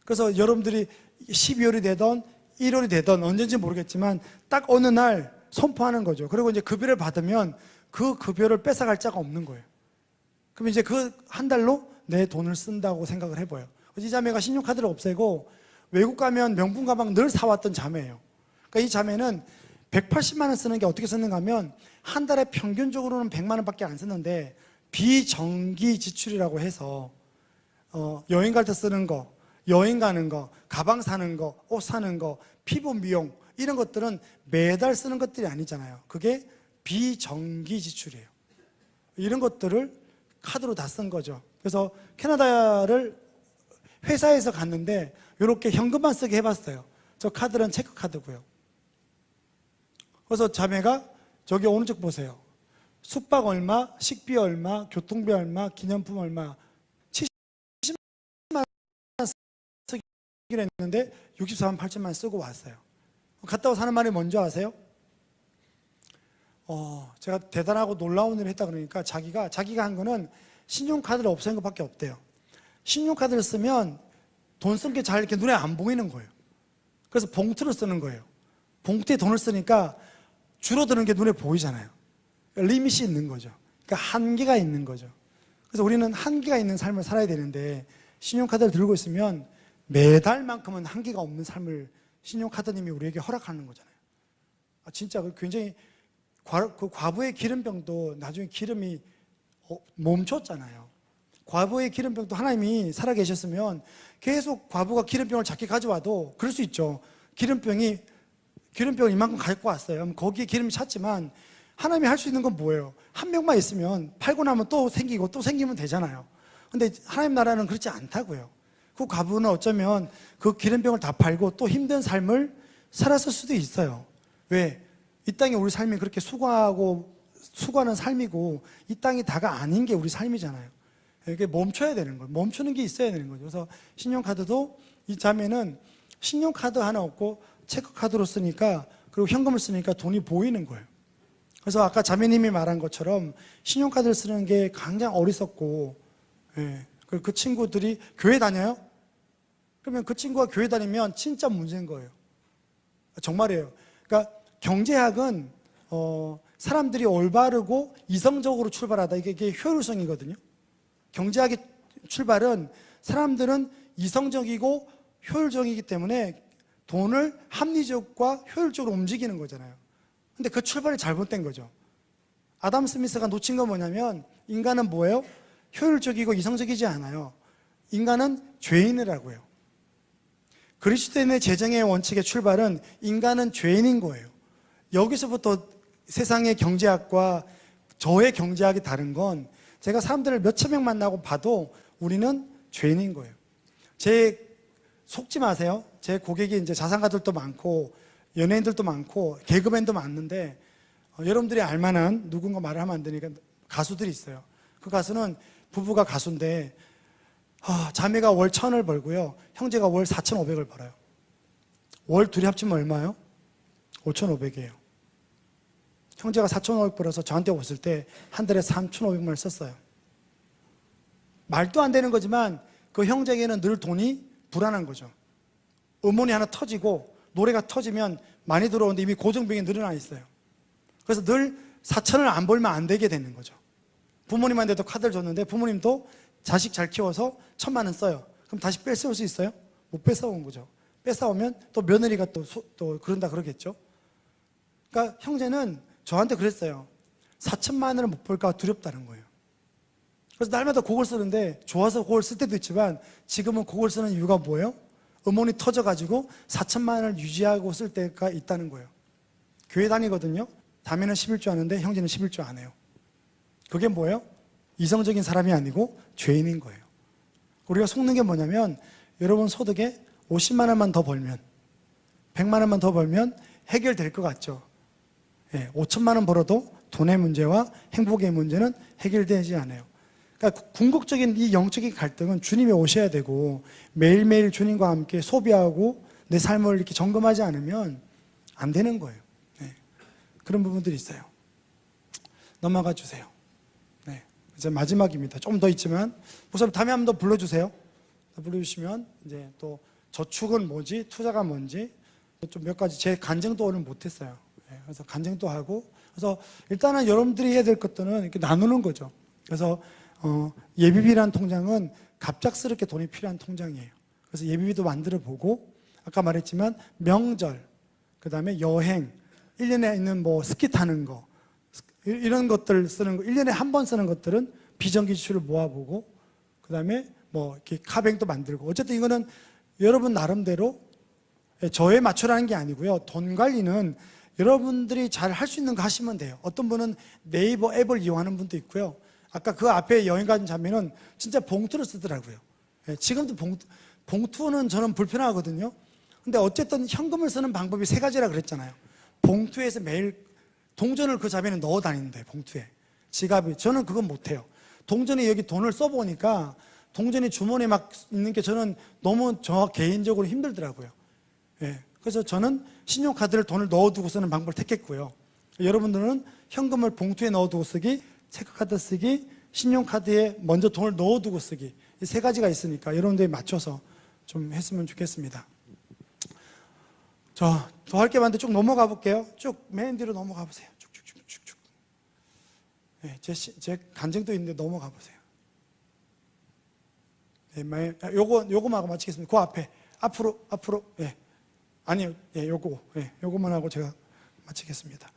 그래서 여러분들이 12월이 되던 1월이 되던 언제인지 모르겠지만 딱 어느 날 선포하는 거죠. 그리고 이제 급여를 받으면 그 급여를 뺏어갈 자가 없는 거예요. 그럼 이제 그 한 달로 내 돈을 쓴다고 생각을 해봐요. 이 자매가 신용카드를 없애고 외국 가면 명품 가방 늘 사왔던 자매예요. 그러니까 이 자매는 180만 원 쓰는 게 어떻게 썼는가 하면 한 달에 평균적으로는 100만 원밖에 안 쓰는데 비정기 지출이라고 해서 여행 갈 때 쓰는 거, 여행 가는 거, 가방 사는 거, 옷 사는 거, 피부 미용 이런 것들은 매달 쓰는 것들이 아니잖아요. 그게 비정기 지출이에요. 이런 것들을 카드로 다 쓴 거죠. 그래서 캐나다를 회사에서 갔는데 이렇게 현금만 쓰게 해봤어요. 저 카드는 체크카드고요. 그래서 자매가 저기 오른쪽 보세요. 숙박 얼마, 식비 얼마, 교통비 얼마, 기념품 얼마 70만 원 쓰기로 했는데 64만 8천만 쓰고 왔어요. 갔다 와서 하는 말이 뭔지 아세요? 제가 대단하고 놀라운 일을 했다 그러니까 자기가 한 거는 신용카드를 없앤 것밖에 없대요. 신용카드를 쓰면 돈 쓴 게 잘 이렇게 눈에 안 보이는 거예요. 그래서 봉투를 쓰는 거예요. 봉투에 돈을 쓰니까 줄어드는 게 눈에 보이잖아요. 그러니까 리밋이 있는 거죠. 그러니까 한계가 있는 거죠. 그래서 우리는 한계가 있는 삶을 살아야 되는데 신용카드를 들고 있으면 매달만큼은 한계가 없는 삶을 신용카드님이 우리에게 허락하는 거잖아요. 진짜 굉장히 그 과부의 기름병도 나중에 기름이 멈췄잖아요. 과부의 기름병도 하나님이 살아계셨으면 계속 과부가 기름병을 작게 가져와도 그럴 수 있죠. 기름병을 이만큼 갖고 왔어요. 그럼 거기에 기름이 찼지만 하나님이 할 수 있는 건 뭐예요? 한 명만 있으면 팔고 나면 또 생기고 또 생기면 되잖아요. 근데 하나님 나라는 그렇지 않다고요. 그 과부는 어쩌면 그 기름병을 다 팔고 또 힘든 삶을 살았을 수도 있어요. 왜? 이 땅에 우리 삶이 그렇게 수고하는 삶이고 이 땅이 다가 아닌 게 우리 삶이잖아요. 이게 멈춰야 되는 거예요. 멈추는 게 있어야 되는 거죠. 그래서 신용카드도 이 자매는 신용카드 하나 없고 체크카드로 쓰니까 그리고 현금을 쓰니까 돈이 보이는 거예요. 그래서 아까 자매님이 말한 것처럼 신용카드를 쓰는 게 굉장히 어리석고 그리고 그 친구들이 교회 다녀요? 그러면 그 친구가 교회 다니면 진짜 문제인 거예요. 정말이에요. 그러니까 경제학은 사람들이 올바르고 이성적으로 출발하다 이게 효율성이거든요. 경제학의 출발은 사람들은 이성적이고 효율적이기 때문에 돈을 합리적과 효율적으로 움직이는 거잖아요. 근데 그 출발이 잘못된 거죠. 아담 스미스가 놓친 건 뭐냐면 인간은 뭐예요? 효율적이고 이성적이지 않아요. 인간은 죄인이라고요. 그리스도인의 재정의 원칙의 출발은 인간은 죄인인 거예요. 여기서부터 세상의 경제학과 저의 경제학이 다른 건 제가 사람들을 몇천 명 만나고 봐도 우리는 죄인인 거예요. 속지 마세요. 제 고객이 이제 자산가들도 많고 연예인들도 많고 개그맨도 많은데 여러분들이 알만한 누군가 말을 하면 안 되니까 가수들이 있어요. 그 가수는 부부가 가수인데 자매가 월 1,000을 벌고요. 형제가 월 4,500을 벌어요. 월 둘이 합치면 얼마예요? 5,500이에요. 형제가 4,500 벌어서 저한테 왔을 때 한 달에 3,500만 원 썼어요. 말도 안 되는 거지만 그 형제에게는 늘 돈이 불안한 거죠. 음원이 하나 터지고 노래가 터지면 많이 들어오는데 이미 고정비용이 늘어나 있어요. 그래서 늘 4,000을 안 벌면 안 되게 되는 거죠. 부모님한테도 카드를 줬는데 부모님도 자식 잘 키워서 1,000만 원 써요. 그럼 다시 뺏어올 수 있어요? 못 뺏어온 거죠. 뺏어오면 또 며느리가 또 그런다 그러겠죠. 그러니까 형제는 저한테 그랬어요. 4,000만 원을 못 벌까 두렵다는 거예요. 그래서 날마다 곡을 쓰는데 좋아서 곡을 쓸 때도 있지만 지금은 곡을 쓰는 이유가 뭐예요? 음원이 터져가지고 4,000만 원을 유지하고 쓸 때가 있다는 거예요. 교회 다니거든요. 자매는 11조 하는데 형제는 11조 안 해요. 그게 뭐예요? 이성적인 사람이 아니고 죄인인 거예요. 우리가 속는 게 뭐냐면 여러분 소득에 50만 원만 더 벌면 100만 원만 더 벌면 해결될 것 같죠. 5천만 원 벌어도 돈의 문제와 행복의 문제는 해결되지 않아요. 그러니까 궁극적인 이 영적인 갈등은 주님이 오셔야 되고 매일매일 주님과 함께 소비하고 내 삶을 이렇게 점검하지 않으면 안 되는 거예요. 그런 부분들이 있어요. 넘어가 주세요. 이제 마지막입니다. 좀 더 있지만 목사님 다음에 한 번 더 불러주세요. 불러주시면 이제 또 저축은 뭐지, 투자가 뭔지 좀 몇 가지 제 간증도 오늘 못했어요. 그래서 간증도 하고 그래서 일단은 여러분들이 해야 될 것들은 이렇게 나누는 거죠. 그래서 예비비라는 통장은 갑작스럽게 돈이 필요한 통장이에요. 그래서 예비비도 만들어 보고 아까 말했지만 명절, 그 다음에 여행, 1년에 있는 뭐 스키 타는 거 이런 것들 쓰는 거 1년에 한 번 쓰는 것들은 비정기 지출을 모아보고 그 다음에 뭐 이렇게 카뱅도 만들고 어쨌든 이거는 여러분 나름대로 저에 맞춰라는 게 아니고요. 돈 관리는 여러분들이 잘 할 수 있는 거 하시면 돼요. 어떤 분은 네이버 앱을 이용하는 분도 있고요. 아까 그 앞에 여행 간 자매는 진짜 봉투를 쓰더라고요. 지금도 봉투는 저는 불편하거든요. 근데 어쨌든 현금을 쓰는 방법이 3가지라 그랬잖아요. 봉투에서 매일 동전을 그 자매는 넣어 다니는데 봉투에. 지갑이. 저는 그건 못해요. 동전이 여기 돈을 써보니까 동전이 주머니에 막 있는 게 저는 너무 저 개인적으로 힘들더라고요. 예. 그래서 저는 신용카드를 돈을 넣어두고 쓰는 방법을 택했고요. 여러분들은 현금을 봉투에 넣어두고 쓰기, 체크카드 쓰기, 신용카드에 먼저 돈을 넣어두고 쓰기, 이 세 가지가 있으니까 여러분들이 맞춰서 좀 했으면 좋겠습니다. 더 할 게 많은데 쭉 넘어가 볼게요. 쭉 맨 뒤로 넘어가 보세요. 쭉쭉쭉쭉쭉. 네, 제 간증도 있는데 넘어가 보세요. 네, 요거만 하고 마치겠습니다. 그 앞에 앞으로. 예. 아니요, 예, 요거만 하고 제가 마치겠습니다.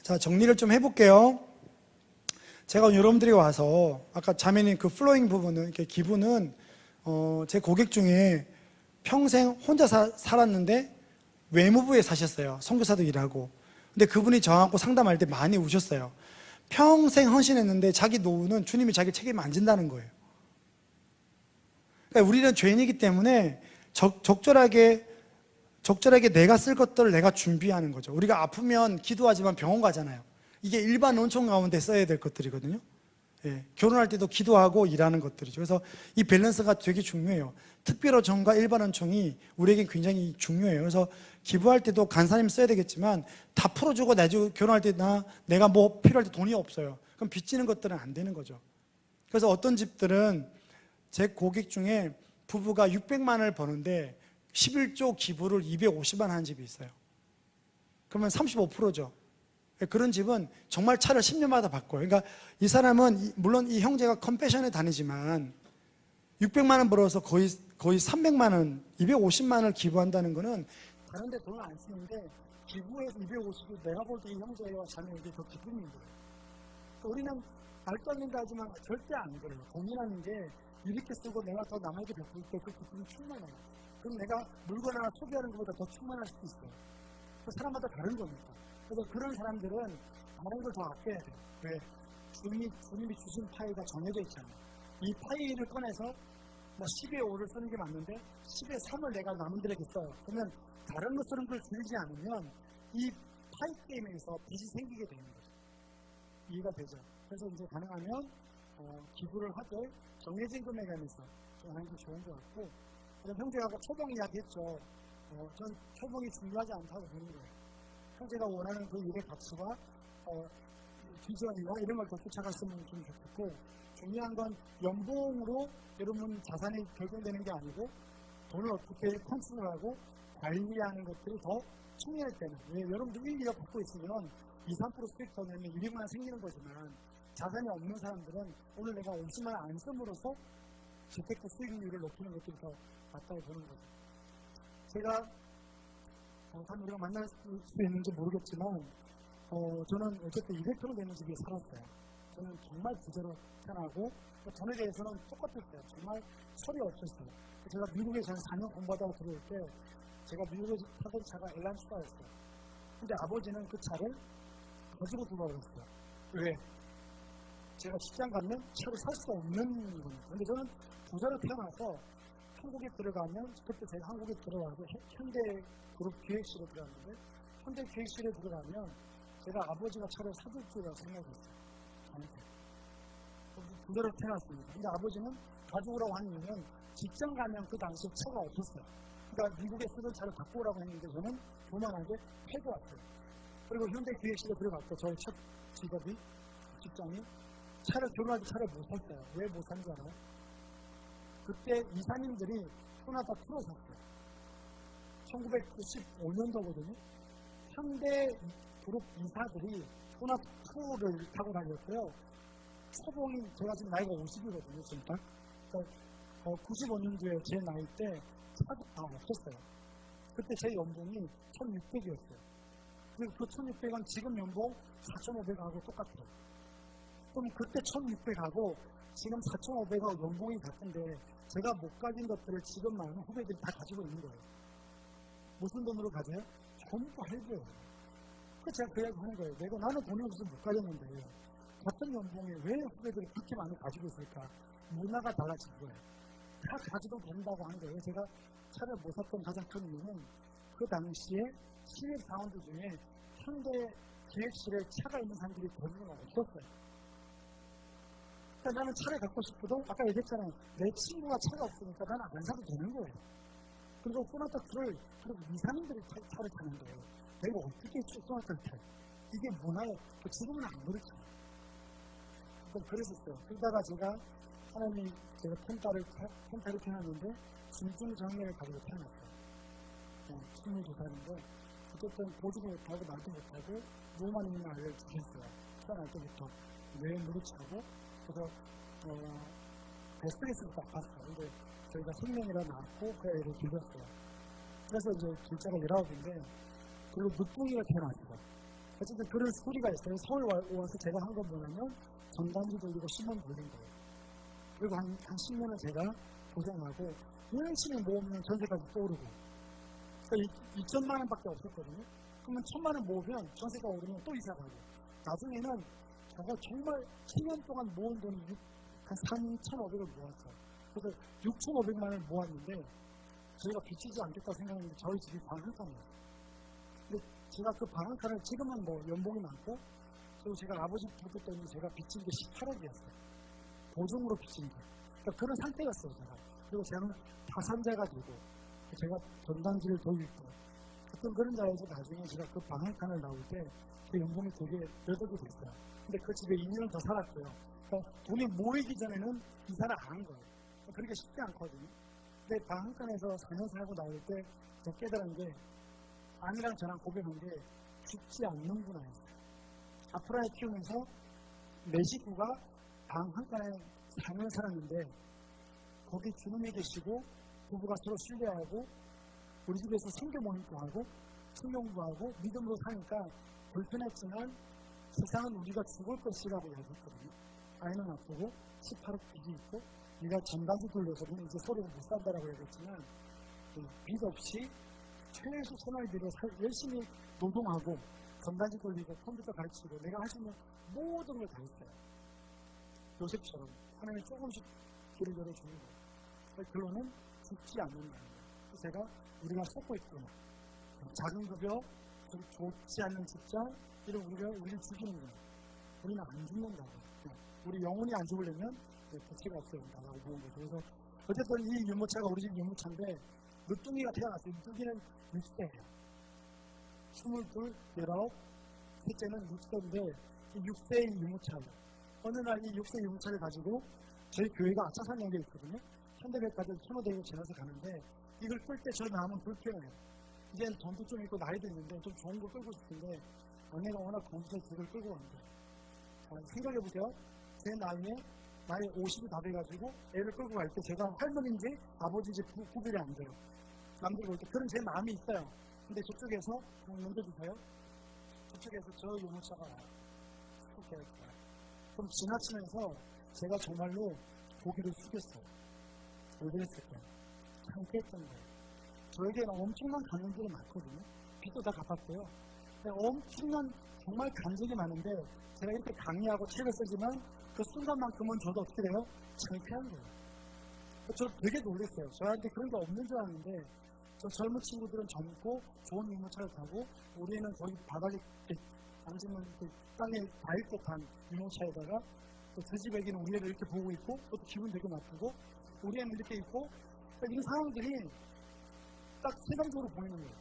자, 정리를 좀 해볼게요. 제가 오늘 여러분들이 와서 아까 자매님 그 플로잉 부분은 이렇게 기부는 제 고객 중에 평생 혼자 살았는데 외무부에 사셨어요. 선교사도 일하고. 근데 그분이 저하고 상담할 때 많이 우셨어요. 평생 헌신했는데 자기 노후는 주님이 자기 책임을 안 진다는 거예요. 그러니까 우리는 죄인이기 때문에 적절하게 내가 쓸 것들을 내가 준비하는 거죠. 우리가 아프면 기도하지만 병원 가잖아요. 이게 일반 원총 가운데 써야 될 것들이거든요. 예, 결혼할 때도 기도하고 일하는 것들이죠. 그래서 이 밸런스가 되게 중요해요. 특별원총과 일반 원총이 우리에게 굉장히 중요해요. 그래서 기부할 때도 간사님 써야 되겠지만 다 풀어주고 나중에 결혼할 때 내가 뭐 필요할 때 돈이 없어요. 그럼 빚지는 것들은 안 되는 거죠. 그래서 어떤 집들은 제 고객 중에 부부가 600만 원을 버는데 11조 기부를 250만 하는 집이 있어요. 그러면 35%죠. 그런 집은 정말 차를 10년마다 바꿔요. 그러니까 이 사람은 물론 이 형제가 컴패션에 다니지만 600만 원 벌어서 거의 300만 원, 250만 원을 기부한다는 거는 다른 데 돈을 안 쓰는데 기부해서 250이 내가 볼 때 이 형제와 자매에게 더 기쁨인 거예요. 우리는 말도 안 된다 하지만 절대 안 그래요. 돈이라는 게 이렇게 쓰고 내가 더 남에게 베풀 때 그 기쁨이 충만해요. 그럼 내가 물건 하나 소비하는 것보다 더 충만할 수도 있어요. 그 사람마다 다른 거니까. 그래서 그런 사람들은 다른 걸 더 아껴야 돼요. 왜? 주님이 주신 파이가 정해져 있잖아요. 이 파이를 꺼내서 뭐 10의 5를 쓰는 게 맞는데 10의 3을 내가 남들에게 써요. 그러면 다른 거 쓰는 걸 줄이지 않으면 이 파이 게임에서 빚이 생기게 되는 거죠. 이해가 되죠? 그래서 이제 가능하면 기부를 하되 정해진 금액 안에서 좀 하는 게 좋은 것 같고, 형제가 초봉 이야기했죠. 전 초봉이 중요하지 않다고 보는 거예요. 형제가 원하는 그 일의 가치와 비전이나 이런 걸 더 쫓아갔으면 좀 좋겠고, 중요한 건 연봉으로 여러분 자산이 결정되는 게 아니고 돈을 어떻게 컨트롤하고 관리하는 것들이 더 청년일 때는, 왜 여러분들 1, 2억 갖고 있으면 2, 3% 수익 더 내면 100만 원 생기는 거지만 자산이 없는 사람들은 오늘 내가 50만 원 안 씀으로써 재테크 수익률을 높이는 것들이 더 맞다고 보는 거죠. 제가 참 우리가 만날 수 있는지 모르겠지만 저는 어쨌든 200평 되는 집에 살았어요. 저는 정말 부자로 태어나고 돈에 대해서는 똑같았어요. 정말 철이 없었어요. 제가 미국에 전 4년 공부하다가 들어올 때 제가 미국에 타던 차가 엘란추가였어요. 근데 아버지는 그 차를 가지고 돌아오셨어요. 왜? 제가 직장 가면 차를 살 수 없는 거예요. 근데 저는 부자로 태어나서 한국에 들어가면, 그때 제가 한국에 들어와서 현대그룹 기획실에 들어갔는데, 현대 기획실에 들어가면 제가 아버지가 차를 사줄 줄이라고 생각했어요. 저한테. 부자로 태어났습니다. 근데 아버지는 가지고 오라고 한 이유는 직장 가면 그 당시에 차가 없었어요. 그러니까 미국에 쓰던 차를 갖고 오라고 했는데 저는 교만하게 패고 왔어요. 그리고 현대 기획실에 들어갔고 저의 첫 직장이 차를 결혼하기 차를 못 샀어요. 왜 못 산지 알아요? 그때 이사님들이 소나 다 풀어줬어요. 1995년도거든요. 현대 그룹 이사들이 소나 2를 타고 다녔어요. 초봉이, 제가 지금 나이가 50이거든요, 진짜. 그러니까 95년도에 제 나이 때 차도 다 없었어요. 그때 제 연봉이 1,600이었어요. 그리고 그 1,600은 지금 연봉 4,500하고 똑같아요. 그럼 그때 1,600하고 지금 4,500하고 연봉이 같은데 제가 못 가진 것들을 지금 많은 후배들이 다 가지고 있는 거예요. 무슨 돈으로 가져요? 전부 할부예요. 그래서 제가 그 이야기 하는 거예요. 나는 돈이 없어서 못 가졌는데 같은 연봉에 왜 후배들이 그렇게 많이 가지고 있을까? 문화가 달라진 거예요. 다 가지고 된다고 하는 거예요. 제가 차를 못 샀던 가장 큰 이유는 그 당시에 신입 사원들 중에 현대 기획실에 차가 있는 사람들이 대부분 없었어요. 그러니까 나는 차를 갖고 싶어도 아까 얘기했잖아요. 내 친구가 차가 없으니까 나는 안 사도 되는 거예요. 그리고 소나타를 그리고 이사님들이 차를 타는 거예요. 내가 어떻게 소나타를 타요? 이게 문화예요. 지금은 안 그렇죠. 그랬었어요. 그러다가 제가 하나님이 제가 펜타를 태어났는데 중증장애를 가지고 태어났어요. 22살인데 어쨌든 보지도 못하고 말도 못하고 누워만 있는 아이를 주셨어요. 태어날 때부터 뇌에 무릎 차고 그래서 베스트레스를 딱 봤어요. 근데 저희가 생명이라 낳고 그 애를 길렀어요. 그래서 이제 둘째가 19인데 그리고 늦둥이가 태어났어요. 어쨌든 그런 스토리가 있어요. 서울 와서 제가 한 건 뭐냐면 전단지 돌리고 신문 돌린 거예요. 그리고 한 10년을 제가 고생하고 열심히 모으면 전세까지 떠오르고 그러니까 2천만 원밖에 없었거든요. 그러면 1,000만 원 모으면 전세가 오르면 또 이사 가고 나중에는 제가 정말 7년 동안 모은 돈이 한 3,500을 모았어요. 그래서 6,500만 원을 모았는데 저희가 빚지지 않겠다 생각했는데 저희 집이 방 한 칸이었어요. 근데 제가 그 방 한 칸을 지금은 뭐 연봉이 많고 그리고 제가 아버지 부부 때문에 제가 빚진 게 18억이었어요. 보증으로 빚진 게. 그러니까 그런 상태였어요, 제가. 그리고 저는 다산자가 되고 제가 전단지를 돌리고 어떤 그런 자에서 나중에 제가 그 방 한 칸을 나올 때 그 연봉이 되게 여덟이 됐어요. 근데 그 집에 2년을 더 살았고요. 그러니까 돈이 모이기 전에는 이사를 안 한 거예요. 그러니까 쉽지 않거든요. 근데 방 한 칸에서 4년 살고 나올 때 제가 깨달은 게 아내랑 저랑 고백한 게 죽지 않는구나 했어요. 앞으로 아이 키우면서 내 식구가 방 한 칸에 4년 살았는데 거기 주님이 계시고 부부가 서로 신뢰하고 우리 집에서 성경 모임도 하고 성경도 하고 믿음으로 사니까 불편했지만 세상은 우리가 죽을 것이라고 얘기했거든요. 아이는 아프고 18억 빚이 있고 우리가 전단지 돌려서는 이제 서로 못 산다라고 얘기했지만 빚 없이 최소 생활비로 열심히 노동하고 전단지 돌리고 컴퓨터 가르치고 내가 할 수 있는 모든 걸 다 했어요. 요셉처럼 하나님이 조금씩 길을 열어주는 거예요. 결론은 죽지 않는다는 거예요. 제가 우리가 속고 있구나. 작은 급여, 좋지 않는 직장, 이런 우리를 죽이는 거예요. 우리는 안 죽는다고. 우리 영혼이 안 죽으려면 대체가 없어야 된다고 보는 거죠. 그래서 어쨌든 이 유모차가 우리 집 유모차인데 늦둥이가 태어났어요. 늦둥이는 6세예요. 22, 19, 셋째는 6세인데 6세의 유모차예요. 어느 날 이 6세 유모차를 가지고 저희 교회가 아차산역에 있거든요. 현대백화점 천호대교 지나서 가는데 이걸 끌 때 저 마음은 불편해요. 이제는 돈도 좀 있고 나이도 있는데 좀 좋은 거 끌고 싶은데 아내가 워낙 검소해서 그걸 끌고 간대요. 생각해보세요. 제 나이에 나이 50이 다 돼가지고 애를 끌고 갈 때 제가 할머니인지 아버지인지 구별이 안 돼요. 남들 볼 때 그런 제 마음이 있어요. 근데 저쪽에서 넘겨주세요. 저쪽에서 저 유모차가 와요. 그럼 지나치면서 제가 정말로 고개를 숙였어요. 왜 그랬을까요? 창피했던 거예요. 저에게는 엄청난 간증들이 많거든요. 빚도 다 갚았고요. 엄청난 정말 간증이 많은데 제가 이렇게 강의하고 책을 쓰지만 그 순간만큼은 저도 어떻게 돼요? 창피한 거예요. 저 되게 놀랐어요. 저한테 그런 게 없는 줄 알았는데 저 젊은 친구들은 젊고 좋은 유모차를 타고 우리는 거의 바닥에 앉으면 땅에 닿을 듯한 유모차에다가 또 그 집 애기는 우리 애를 이렇게 보고 있고 또 기분 되게 나쁘고 우리 애는 이렇게 있고 이런 상황들이 딱 세상적으로 보이는 거예요.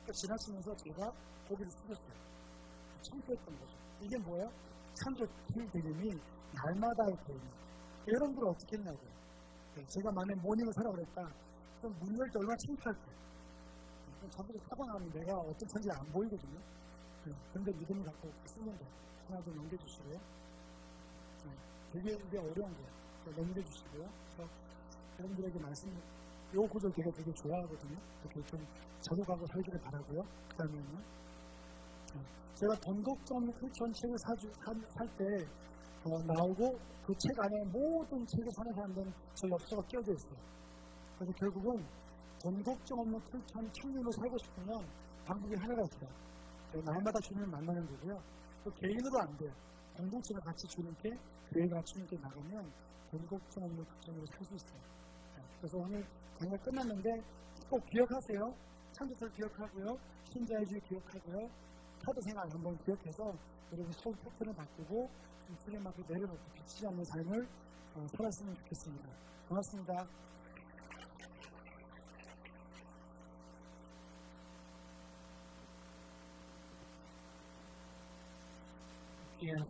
그러니까 지나치면서 제가 고개를 숙였어요. 창피했던 거죠. 이게 뭐예요? 창조 대님이 날마다의 대님. 여러분들은 어떻게 했냐고요. 제가 만약에 모닝을 사라고 그랬다. 그럼 문 열 때 얼마나 창피할까요? 저보고 사고 나면 내가 어떤 천지 안 보이거든요. 근데 믿음을 갖고 쓰는 거예요. 하나 좀 넘겨주시고요. 되게 어려운 거예요. 넘겨주시고요. 그래서 여러분들에게 요 구절 되게 좋아하거든요. 이렇게 좀 자족하고 살기를 바라고요. 그 다음에는요. 제가 돈 걱정 크리스천 책을 살 때 나오고 그 책 안에 모든 책을 사는 사람들은 저 엽서가 끼어져 있어요. 그래서 결국은 돈 걱정 없는 크리스천 청년으로 살고 싶으면 방법이 하나가 있어요. 날마다 주님을 만나는 거고요. 또 개인으로 안 돼요. 공동체가 같이 주님께 교회가 주님께 나가면 돈 걱정 없는 크리스천으로 살 수 있어요. 그래서 오늘 강의가 끝났는데 꼭 기억하세요. 창조설 기억하고요. 신자의 주 기억하고요. 카드 생활 한번 기억해서 여러분 속 패턴을 바꾸고 틀에맞게 내려놓고 비치지 않는 삶을 살았으면 좋겠습니다. 고맙습니다. Yeah,